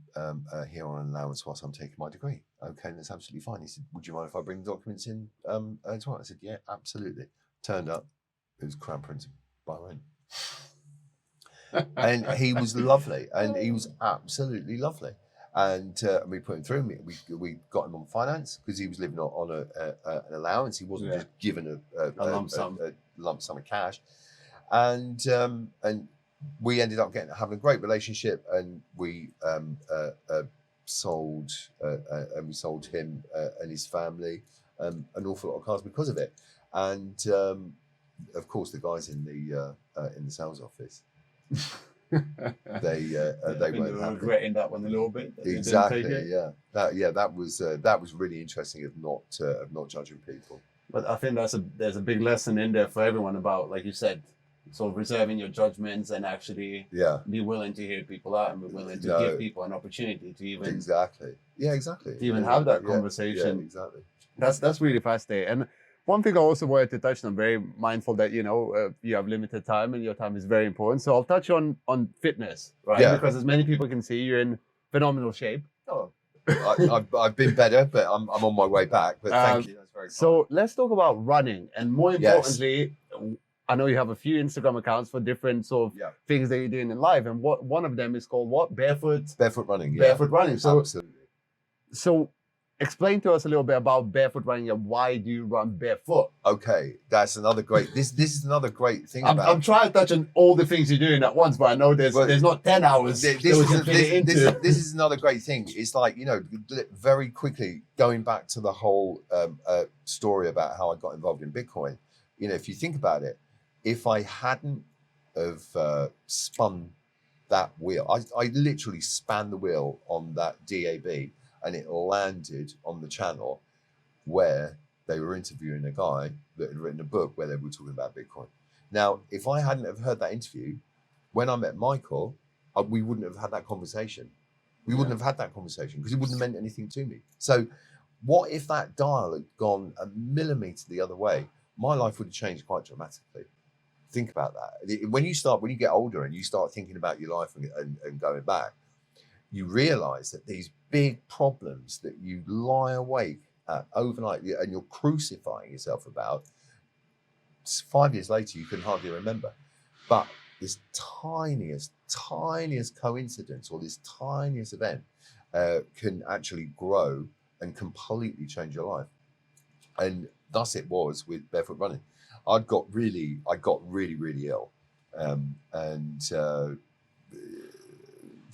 here on an allowance whilst I'm taking my degree. Okay, that's absolutely fine. He said, would you mind if I bring the documents in tomorrow? I said, yeah, absolutely. Turned up, it was Crown Prince of Bahrain. And he was lovely, and he was absolutely lovely. And we put him through. We got him on finance because he was living on an allowance. He wasn't just given a lump sum of cash. And we ended up having a great relationship, and we sold him and his family an awful lot of cars because of it. And of course, the guys in the sales office, they weren't happy. Regretting that one a little bit. Exactly. Yeah. That was really interesting of not judging people. But I think there's a big lesson in there for everyone about, like you said, sort of reserving your judgments and actually be willing to hear people out and be willing to give people an opportunity to even have that conversation. Yeah, exactly. That's really fascinating. And one thing I also wanted to touch on, I'm very mindful that you have limited time and your time is very important. So I'll touch on fitness, right? Yeah. Because as many people can see, you're in phenomenal shape. Oh, I've been better, but I'm on my way back. But thank you. That's very kind. So let's talk about running, and more importantly. Yes. I know you have a few Instagram accounts for different sort of things that you're doing in life, and one of them is called what? Barefoot running. Yeah. Barefoot running. So absolutely. So explain to us a little bit about barefoot running and why do you run barefoot? Okay, that's another great. This is another great thing I'm, about. I'm trying to touch on all the things you're doing at once, but I know there's not 10 hours This that we can fit it into. this is another great thing. It's like, very quickly going back to the whole story about how I got involved in Bitcoin. If you think about it, if I hadn't have spun that wheel, I literally span the wheel on that DAB and it landed on the channel where they were interviewing a guy that had written a book where they were talking about Bitcoin. Now, if I hadn't have heard that interview, when I met Michael, we wouldn't have had that conversation. We wouldn't have had that conversation because it wouldn't have meant anything to me. So what if that dial had gone a millimeter the other way? My life would have changed quite dramatically. Think about that. When you get older and you start thinking about your life and going back, you realize that these big problems that you lie awake at overnight and you're crucifying yourself about, 5 years later, you can hardly remember. But this tiniest coincidence or this tiniest event can actually grow and completely change your life. And thus it was with barefoot running. I got really ill, and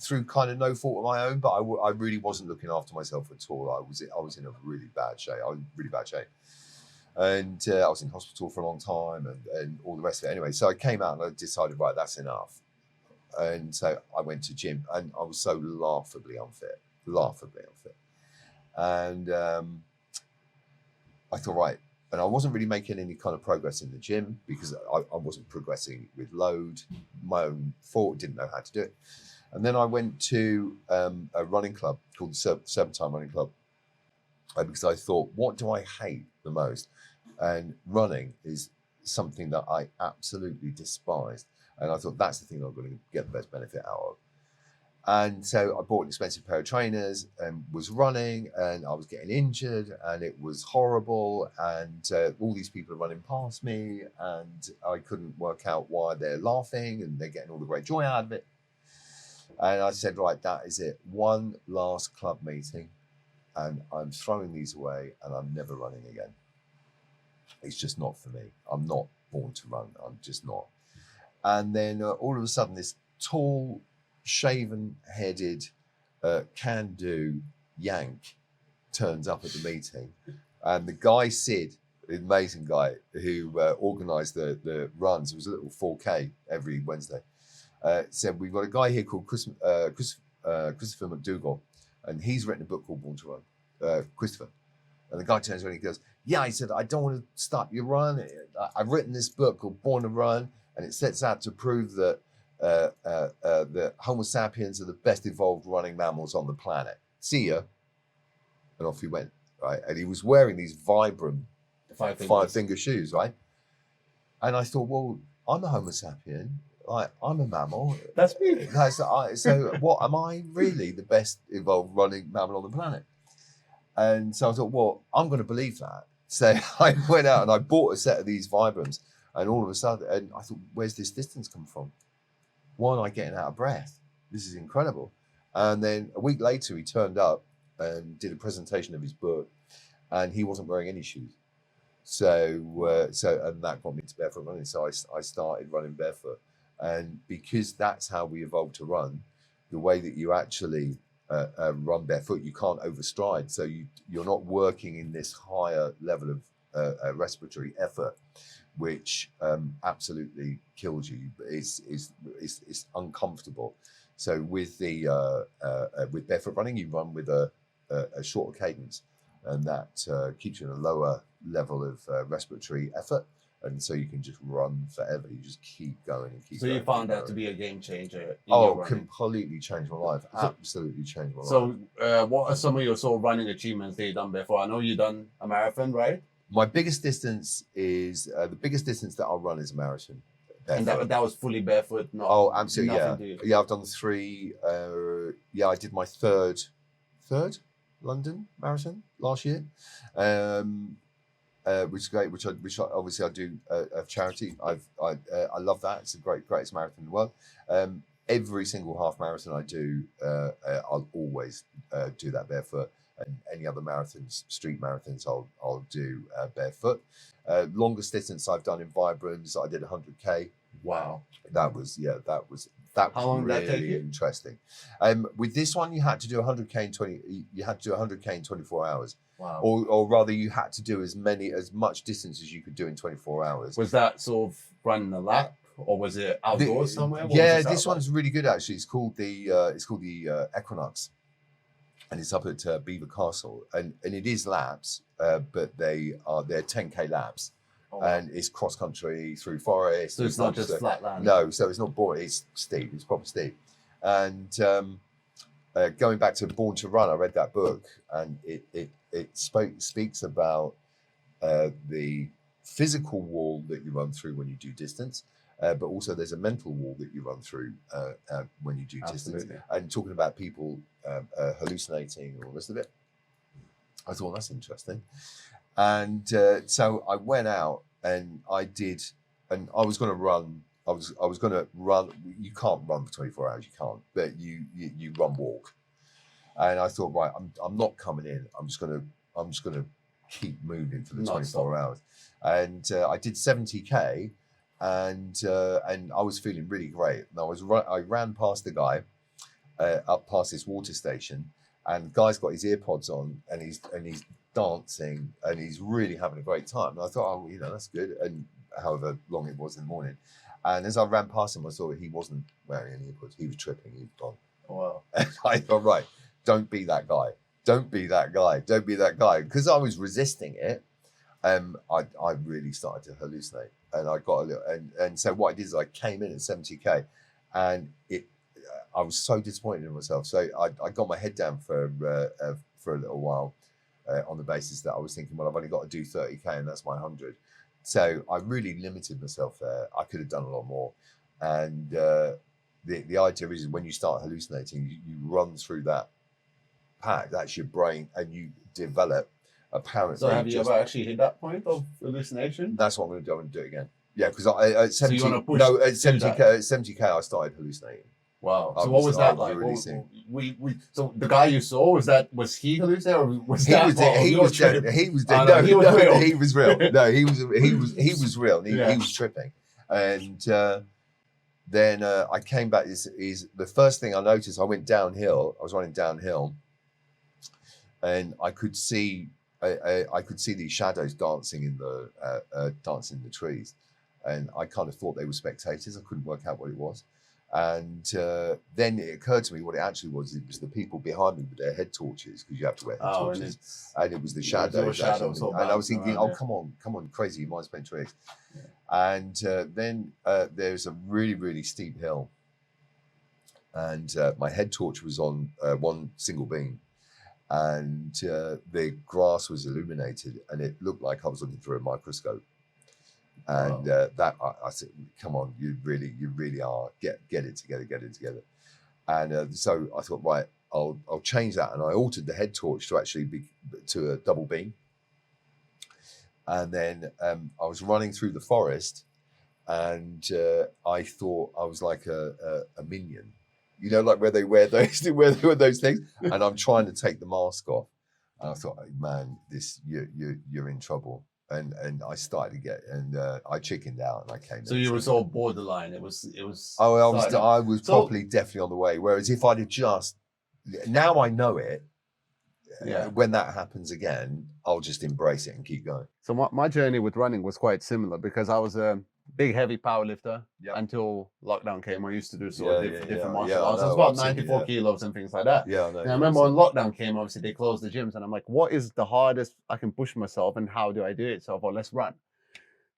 through kind of no fault of my own, but I really wasn't looking after myself at all. I was in a really bad shape. And I was in hospital for a long time and all the rest of it. Anyway, so I came out and I decided, right, that's enough. And so I went to gym and I was so laughably unfit. And I thought, right, and I wasn't really making any kind of progress in the gym because I wasn't progressing with load, my own fault, didn't know how to do it. And then I went to a running club called the Serpentine Running Club because I thought, what do I hate the most? And running is something that I absolutely despised. And I thought that's the thing I'm going to get the best benefit out of. And so I bought an expensive pair of trainers and was running and I was getting injured and it was horrible. And all these people are running past me and I couldn't work out why they're laughing and they're getting all the great joy out of it. And I said, right, that is it. One last club meeting and I'm throwing these away and I'm never running again. It's just not for me. I'm not born to run. I'm just not. And then all of a sudden, this tall, shaven-headed, can-do Yank turns up at the meeting. And the guy, Sid, the amazing guy who organised the runs, it was a little 4K every Wednesday, said, we've got a guy here called Christopher McDougall, and he's written a book called Born to Run, Christopher. And the guy turns around and he goes, yeah, he said, I don't want to stop your run. I've written this book called Born to Run, and it sets out to prove that Homo sapiens are the best evolved running mammals on the planet. See ya. And off he went, right? And he was wearing these Vibram five-finger shoes, right? And I thought, well, I'm a Homo sapien. I'm a mammal. That's me. So what, am I really the best evolved running mammal on the planet? And so I thought, well, I'm going to believe that. So I went out and I bought a set of these Vibrams, and all of a sudden, and I thought, where's this distance come from? Why am I getting out of breath? This is incredible. And then a week later, he turned up and did a presentation of his book, and he wasn't wearing any shoes. So and that got me to barefoot running. So I started running barefoot, and because that's how we evolved to run, the way that you actually run barefoot, you can't overstride. So you're not working in this higher level of respiratory effort, which absolutely kills you. It's uncomfortable. So with with barefoot running, you run with a shorter cadence, and that keeps you in a lower level of respiratory effort. And so you can just run forever. You just keep going and keep going. So you found that to be a game changer? Completely changed my life. Absolutely changed my life. So what are some of your sort of running achievements that you've done before? I know you've done a marathon, right? My biggest distance is, the biggest distance that I'll run is a marathon. Barefoot. And that was fully barefoot? Absolutely, yeah. I've done 3. I did my third London marathon last year. Which is great. Which obviously I do of charity. I love that. It's the greatest marathon in the world. Every single half marathon I do, I'll always do that barefoot. and any other marathons, street marathons, I'll do barefoot. Longest distance I've done in Vibrams, I did 100k. Wow. That was How long did that take really you? interesting. With this one, you had to do 100k in 20. You had to do 100k in 24 hours. Wow. Or rather, you had to do as much distance as you could do in 24 hours. Was that sort of running a lap, or was it outdoors somewhere? What Yeah, was this one's really good actually. It's called the Equinox, and it's up at Beaver Castle, and it is laps, but they're 10k laps. Oh, wow. And it's cross country through forest. So it's not just flat land. No, so it's not boring. It's steep. It's proper steep. And going back to Born to Run, I read that book, and it speaks about the physical wall that you run through when you do distance, but also there's a mental wall that you run through when you do distance. And talking about people hallucinating and all the rest of it, I thought that's interesting. And so I went out and I did, and I was going to run. I was going to run. You can't run for 24 hours. You can't, but you run walk. And I thought, right, I'm not coming in. I'm just going to keep moving for the 24 hours. And I did 70k, and I was feeling really great. And I ran past the guy up past this water station, and the guy's got his earpods on, and he's dancing, and he's really having a great time. And I thought, oh, that's good. And however long it was in the morning, and as I ran past him, I saw he wasn't wearing any earpods. He was tripping. He was gone. Oh, wow. And I thought, right, don't be that guy. Don't be that guy. Don't be that guy. Because I was resisting it. I really started to hallucinate, and I got a little. And so what I did is I came in at 70k, and I was so disappointed in myself. So I got my head down for a little while. On the basis that I was thinking, well, I've only got to do 30k, and that's my 100. So I really limited myself there. I could have done a lot more. And the idea is when you start hallucinating, you run through that pack. That's your brain, and you develop apparently. So have you ever actually hit that point of hallucination? That's what I'm going to do. I'm going to do it again. Yeah, because at 70, so you want to push at 70k, I started hallucinating. Wow. So what was that like? So the guy you saw, was he hallucinating, or was that he was real. No, he was real. He was tripping. And then I came back. Is the first thing I noticed? I went downhill. I was running downhill, and I could see these shadows dancing in the trees, and I kind of thought they were spectators. I couldn't work out what it was. And then it occurred to me what it actually was. It was the people behind me with their head torches, because you have to wear head torches. And it was the shadows. And I was thinking, come on, crazy, you might spend tricks. Yeah. And then there's a really, really steep hill. And my head torch was on one single beam. And the grass was illuminated, and it looked like I was looking through a microscope. And I said, come on, you really are. Get it together. And so I thought, right, I'll change that. And I altered the head torch to actually be to a double beam. And then I was running through the forest, and I thought I was like a minion, like where they wear those things. And I'm trying to take the mask off, and I thought, man, you're in trouble. And I started to get, and I chickened out, and I came. So you were sort of borderline. It was. Oh, I was probably definitely on the way. Whereas if I'd have just, now I know it. Yeah. When that happens again, I'll just embrace it and keep going. So my journey with running was quite similar, because I was a big, heavy power lifter until lockdown came. I used to do different martial arts. I was about 94 kilos and things like that. Yeah, and I remember when lockdown came, obviously they closed the gyms, and I'm like, what is the hardest I can push myself, and how do I do it? So I thought, let's run.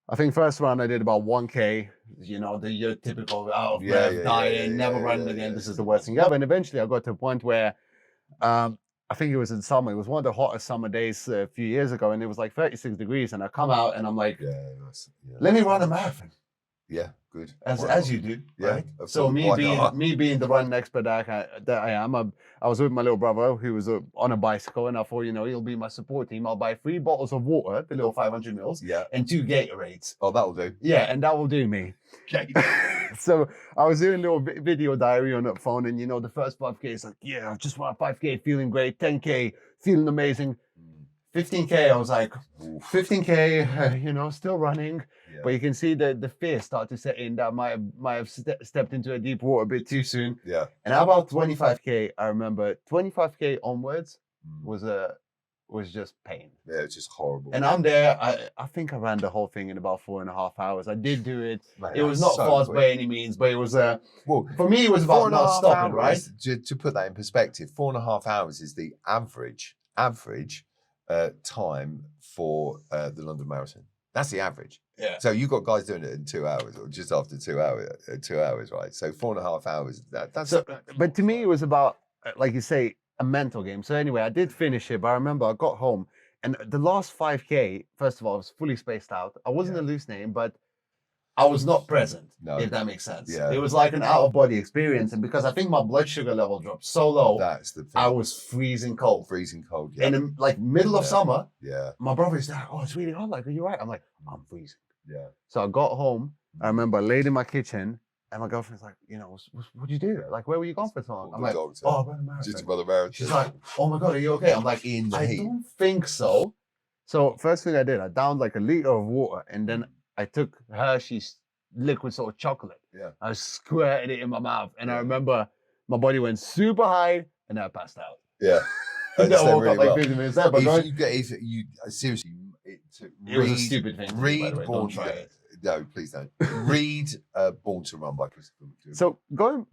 I think first round I did about 1K, your typical out of breath, dying, never running again. This is the worst thing ever. And eventually I got to a point where I think it was in summer. It was one of the hottest summer days a few years ago, and it was like 36 degrees. And I come out and I'm like, let me run a marathon. Yeah, good. As you do, right? Yeah. So me being the running expert that I am, I was with my little brother who was on a bicycle, and I thought, he'll be my support team. I'll buy 3 bottles of water, the little 500 mils, and 2 Gatorades. Oh, that'll do. Yeah, and that will do me. Okay. So I was doing a little video diary on that phone, and the first 5K is like, yeah, I just want 5K, feeling great. 10K, feeling amazing. 15K, I was like, 15K, still running. Yeah. But you can see the fear start to set in that might have stepped into a deep water a bit too soon. Yeah. And how about 25K? I remember 25K onwards was just pain. Yeah, it's just horrible. And I'm there. I think I ran the whole thing in about 4.5 hours. I did do it. Man, it was not so fast quick. by any means, but it was well, for me it was about not stopping, right? To put that in perspective, 4.5 hours is the average time for the London Marathon. That's the average. Yeah. So you've got guys doing it in 2 hours or just after 2 hours, 2 hours, right? So 4.5 hours. That's. So, but to me, it was about, like you say, a mental game. So anyway, I did finish it, but I remember I got home and the last 5K, first of all, I was fully spaced out. I wasn't hallucinating, but I was not present, if that makes sense. Yeah. It was like an out-of-body experience. And because I think my blood sugar level dropped so low, That's the thing. I was freezing cold. Freezing cold, yeah. And in like middle of summer, yeah. my brother's like, oh, it's really hot. Like, are you right? I'm like, I'm freezing. Yeah. So I got home. I remember I laid in my kitchen and my girlfriend's like, what'd you do? Like, where were you gone for so long? I'm like, oh, I ran a marathon. Just about the marathon. She's like, oh my God, are you okay? I'm like, in the I heat. don't think so. So first thing I did, I downed like a liter of water and then I took Hershey's liquid sort of chocolate. Yeah. I squirted it in my mouth. And I remember my body went super high and then I passed out. Yeah. And then I woke really up like well. 50 minutes later. But Seriously, it was a stupid thing. Read Don't try it. No, please don't. Read Born to Run by Christopher McLuhan. So going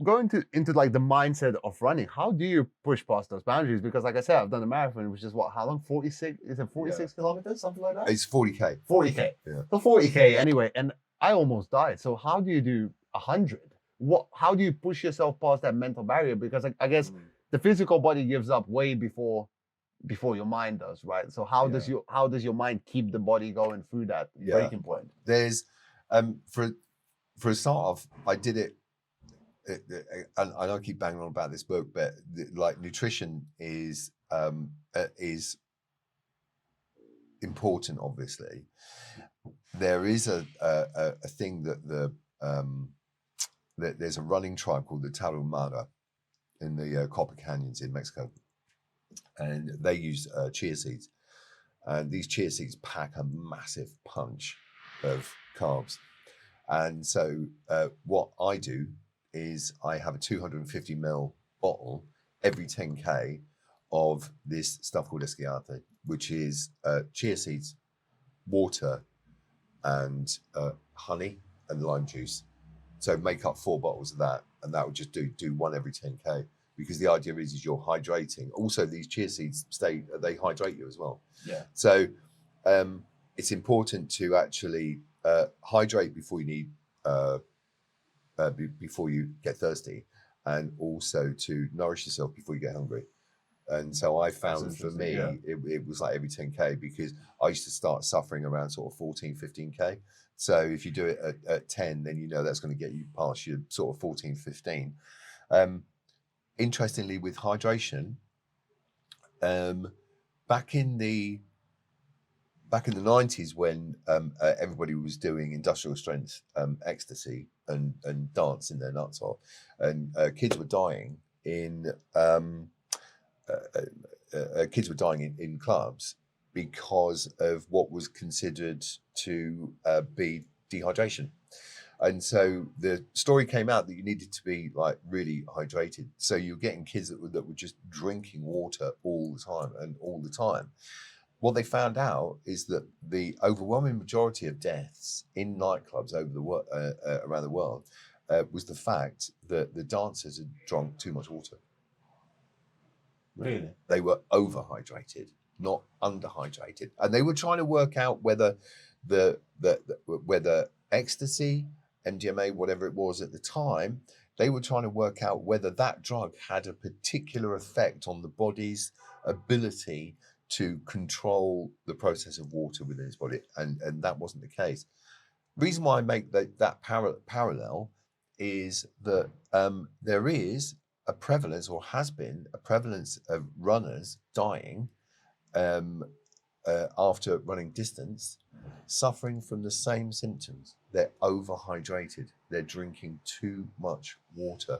into like the mindset of running, how do you push past those boundaries? Because like I said, I've done a marathon, which is how long? 46? Is it 46 kilometers? Something like that? It's 40K. 40K. Yeah. So 40K anyway. And I almost died. So how do you do 100? How do you push yourself past that mental barrier? Because I guess the physical body gives up way before your mind does, right? So how does your mind keep the body going through that breaking point? There's for a start off, I did it, and I keep banging on about this book, but like nutrition is important. Obviously, there is a thing that that there's a running tribe called the Tarahumara in the Copper Canyons in Mexico, and they use chia seeds, and these chia seeds pack a massive punch of carbs. And so what I do is I have a 250 ml bottle every 10K of this stuff called esquiate, which is chia seeds, water, and honey and lime juice. So make up 4 bottles of that, and that would just do one every 10K, because the idea is you're hydrating. Also, these chia seeds they hydrate you as well. Yeah. So it's important to actually hydrate before you need before you get thirsty, and also to nourish yourself before you get hungry. And so I found for me it was like every 10K, because I used to start suffering around sort of 14, 15K. So if you do it at 10, then that's going to get you past your sort of 14, 15. Interestingly, with hydration, back in the 90s, when everybody was doing industrial strength ecstasy and dancing their nuts off, and kids were dying in clubs because of what was considered to be dehydration. And so the story came out that you needed to be like really hydrated. So you're getting kids that were just drinking water all the time. What they found out is that the overwhelming majority of deaths in nightclubs around the world was the fact that the dancers had drunk too much water. Really? They were overhydrated, not underhydrated, and they were trying to work out whether whether ecstasy, MDMA, whatever it was at the time, they were trying to work out whether that drug had a particular effect on the body's ability to control the process of water within its body, and that wasn't the case. The reason why I make that parallel is that there is a prevalence, or has been a prevalence, of runners dying after running distance, suffering from the same symptoms. They're overhydrated. They're drinking too much water.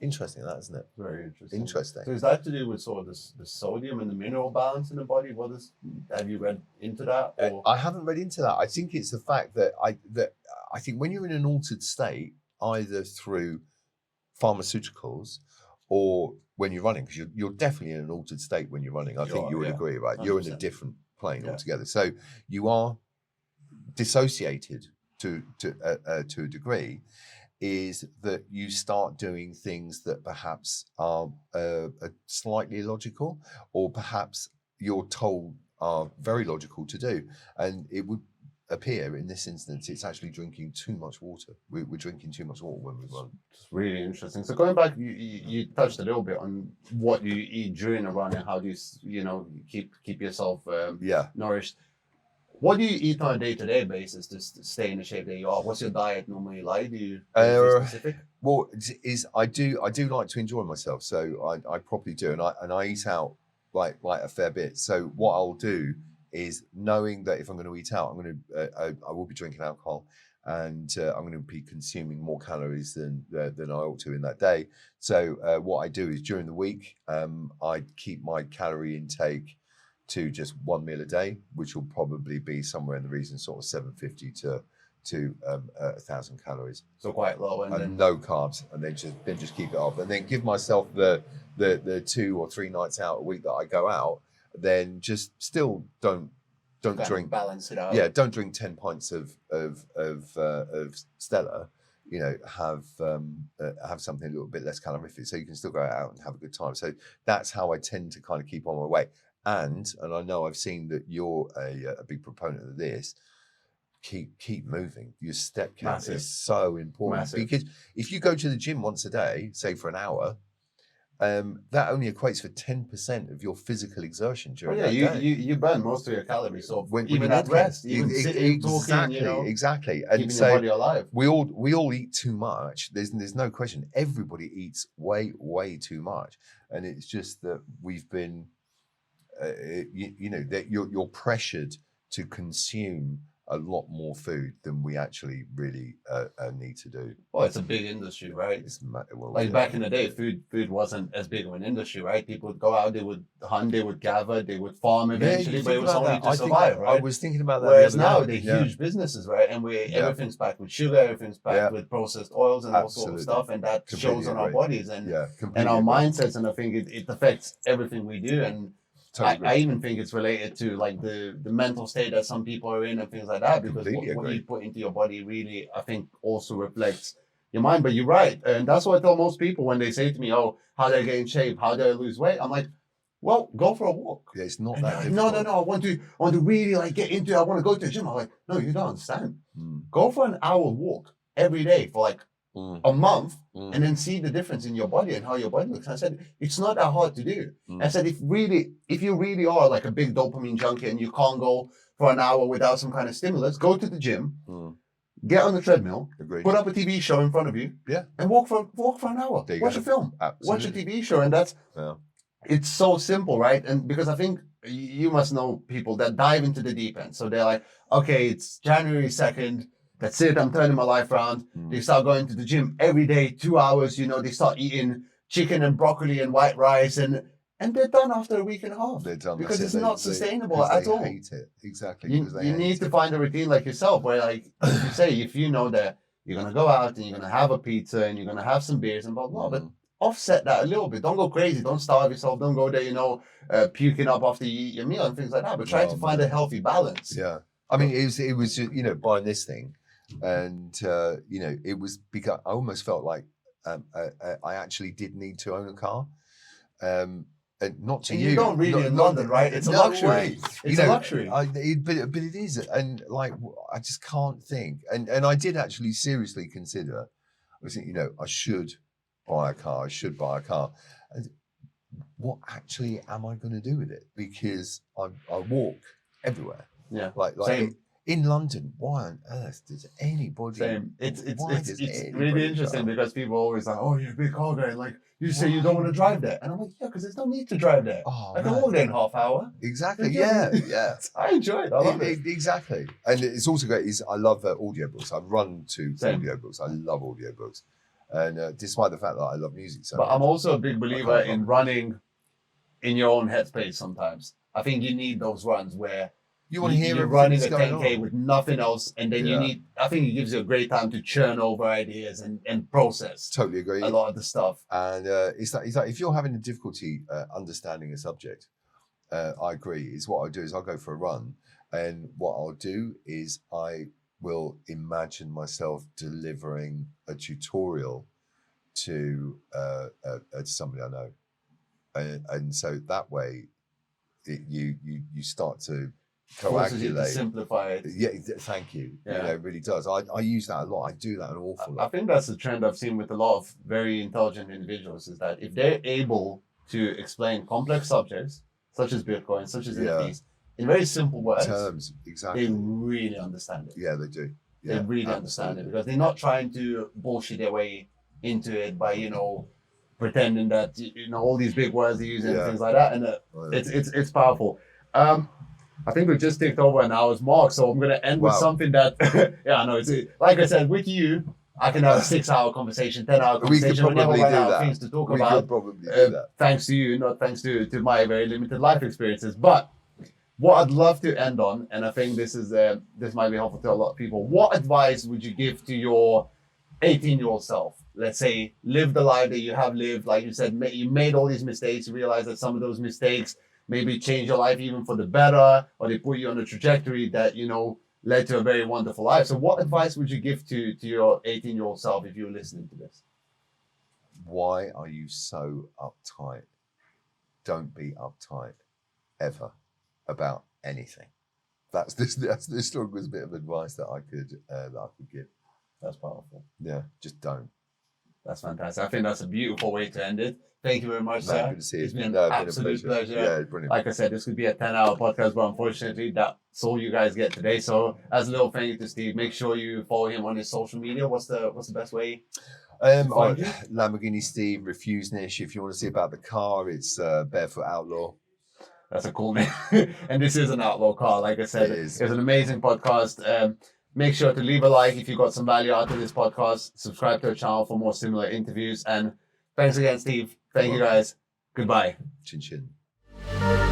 Interesting, that isn't it? Very interesting. Interesting. So is that to do with sort of the sodium and the mineral balance in the body? Have you read into that? Or? I haven't read into that. I think it's the fact that I think when you're in an altered state, either through pharmaceuticals or when you're running, because you're definitely in an altered state when you're running. I think you would agree, right? 100%. You're in a different plane altogether. So you are dissociated to a degree. Is that you start doing things that perhaps are slightly illogical, or perhaps you're told are very logical to do. And it would appear in this instance, it's actually drinking too much water. We're drinking too much water when we run. It's really interesting. So going back, you touched a little bit on what you eat during a run and how do you keep yourself nourished. What do you eat on a day-to-day basis to stay in the shape that you are? What's your diet normally like? Do you specific? Well, I do like to enjoy myself, so I probably do, and I eat out like a fair bit. So what I'll do is, knowing that if I'm going to eat out, I will be drinking alcohol, and I'm going to be consuming more calories than I ought to in that day. So what I do is during the week, I keep my calorie intake to just one meal a day, which will probably be somewhere in the region sort of 750 to 1,000 calories. So quite low, and then no carbs, and then just keep it off, and then give myself the 2 or 3 nights out a week that I go out. Then just still don't drink, balance it out. Yeah, don't drink 10 pints of Stella. Have something a little bit less calorific, so you can still go out and have a good time. So that's how I tend to kind of keep on my weight. And I know I've seen that you're a big proponent of this. Keep moving. Your step count is so important. Because if you go to the gym once a day, say for an hour, that only equates for 10% of your physical exertion during that day. You burn most of your calories. So when even at rest, even sitting, talking, exactly. And keeping so your body alive. We all eat too much. There's no question. Everybody eats way too much, and it's just that we've been. That you're pressured to consume a lot more food than we actually really need to do. Well, it's a big industry, right? Back in the day, food wasn't as big of an industry, right? People would go out, they would hunt, they would gather, they would farm eventually, but it was only to survive, right? I was thinking about that. Whereas now they're huge businesses, right? And everything's packed with sugar, everything's packed with processed oils and all sorts of stuff, and that shows on our bodies and our mindsets, and I think it affects everything we do. And I even think it's related to like the mental state that some people are in and things like that, because what you put into your body really, I think, also reflects your mind. But you're right, and that's what I tell most people when they say to me, "Oh, how do I get in shape? How do I lose weight?" I'm like, "Well, go for a walk." Yeah, it's not that difficult. No. I want to really like get into it. I want to go to the gym. I'm like, "No, you don't understand. Go for an hour walk every day for like a month, and then see the difference in your body and how your body looks." I said, it's not that hard to do. I said, if you really are like a big dopamine junkie and you can't go for an hour without some kind of stimulus, go to the gym, get on the treadmill, put up a TV show in front of you, and walk for an hour. Watch a film, watch a TV show, and that's it's so simple, right? And because I think you must know people that dive into the deep end. So they're like, okay, it's January 2nd. That's it. I'm turning my life around. They start going to the gym every day, 2 hours. They start eating chicken and broccoli and white rice, and they're done after a week and a half. They're done because it's not sustainable at all. They hate it exactly. You need to find a routine like yourself, where, like you say, if you know that you're gonna go out and you're gonna have a pizza and you're gonna have some beers and blah blah, but offset that a little bit. Don't go crazy. Don't starve yourself. Don't go there, puking up after you eat your meal and things like that. But try to find a healthy balance. Yeah, I mean, it was buying this thing. And it was because I almost felt like I actually did need to own a car, and not to you. You don't really in London, right? It's a luxury. It's a luxury. But it is, and like I just can't think. And I did actually seriously consider. I was thinking, I should buy a car. I should buy a car. And what actually am I going to do with it? Because I walk everywhere. Yeah, like same. in London, why on earth does anybody? Same. It's why does anybody really interesting drive? because people are always like, "Oh, you're a big car guy." Like you say, you don't want to drive there, and I'm like, "Yeah, because there's no need to drive there. Oh, I can man. walk there in half hour." Exactly. Yeah. Yeah. I enjoy it. I love it. Exactly. And it's also great. I love audiobooks. I run to Same. audiobooks. I love audiobooks. And despite the fact that I love music so But much. I'm also a big believer can't in running in your own headspace sometimes. I think you need those runs where you want to hear you're everything running a that's going 10K on. with nothing else, and then Yeah. I think it gives you a great time to churn over ideas and process Totally agree. a lot of the stuff. And it's like if you're having a difficulty understanding a subject, I agree. Is what I do is I'll go for a run, and what I'll do is I will imagine myself delivering a tutorial to somebody I know, and so that way, you start to Forces you to coagulate. simplify it. Yeah, thank you. Yeah. You know, it really does. I use that a lot. I do that an awful I lot. think that's the trend I've seen with a lot of very intelligent individuals is that if they're able to explain complex subjects, such as Bitcoin, such as Yeah. NFTs, in very simple words, Terms, exactly. they really understand it. Yeah, they do. Yeah, They really understand it absolutely. because they're not trying to bullshit their way into it by, pretending that, all these big words they use and Yeah. things like that. And Well, it's powerful. I think we just ticked over an hour's mark, so I'm going to end with Wow. something that, yeah, I know. Like I said, with you, I can have a 6-hour conversation, 10-hour We could conversation. We never probably run do out of that. things to talk we about. could probably do that. Thanks to you, not thanks to my very limited life experiences. But what I'd love to end on, and I think this might be helpful to a lot of people. What advice would you give to your 18-year-old self? Let's say live the life that you have lived. Like you said, you made all these mistakes. You realize that some of those mistakes maybe change your life even for the better, or they put you on a trajectory that, led to a very wonderful life. So what advice would you give to your 18-year-old self if you're listening to this? Why are you so uptight? Don't be uptight ever about anything. That's the strongest bit of advice that I could give. That's powerful. Yeah, just don't. That's fantastic. I think that's a beautiful way to end it. Thank you very much, sir. Good to see you. It's been No, an been a absolute pleasure. Yeah, brilliant. Like I said, this could be a 10-hour podcast, but unfortunately, that's all you guys get today. So, as a little thank you to Steve, make sure you follow him on his social media. What's the best way? Find you? Lamborghini Steve, Refusenish. If you want to see about the car, it's Barefoot Outlaw. That's a cool name. And this is an outlaw car. Like I said, It is. it was an amazing podcast. Make sure to leave a like if you got some value out of this podcast. Subscribe to our channel for more similar interviews. And thanks again, Steve. Thank you, guys. Goodbye. Chin chin.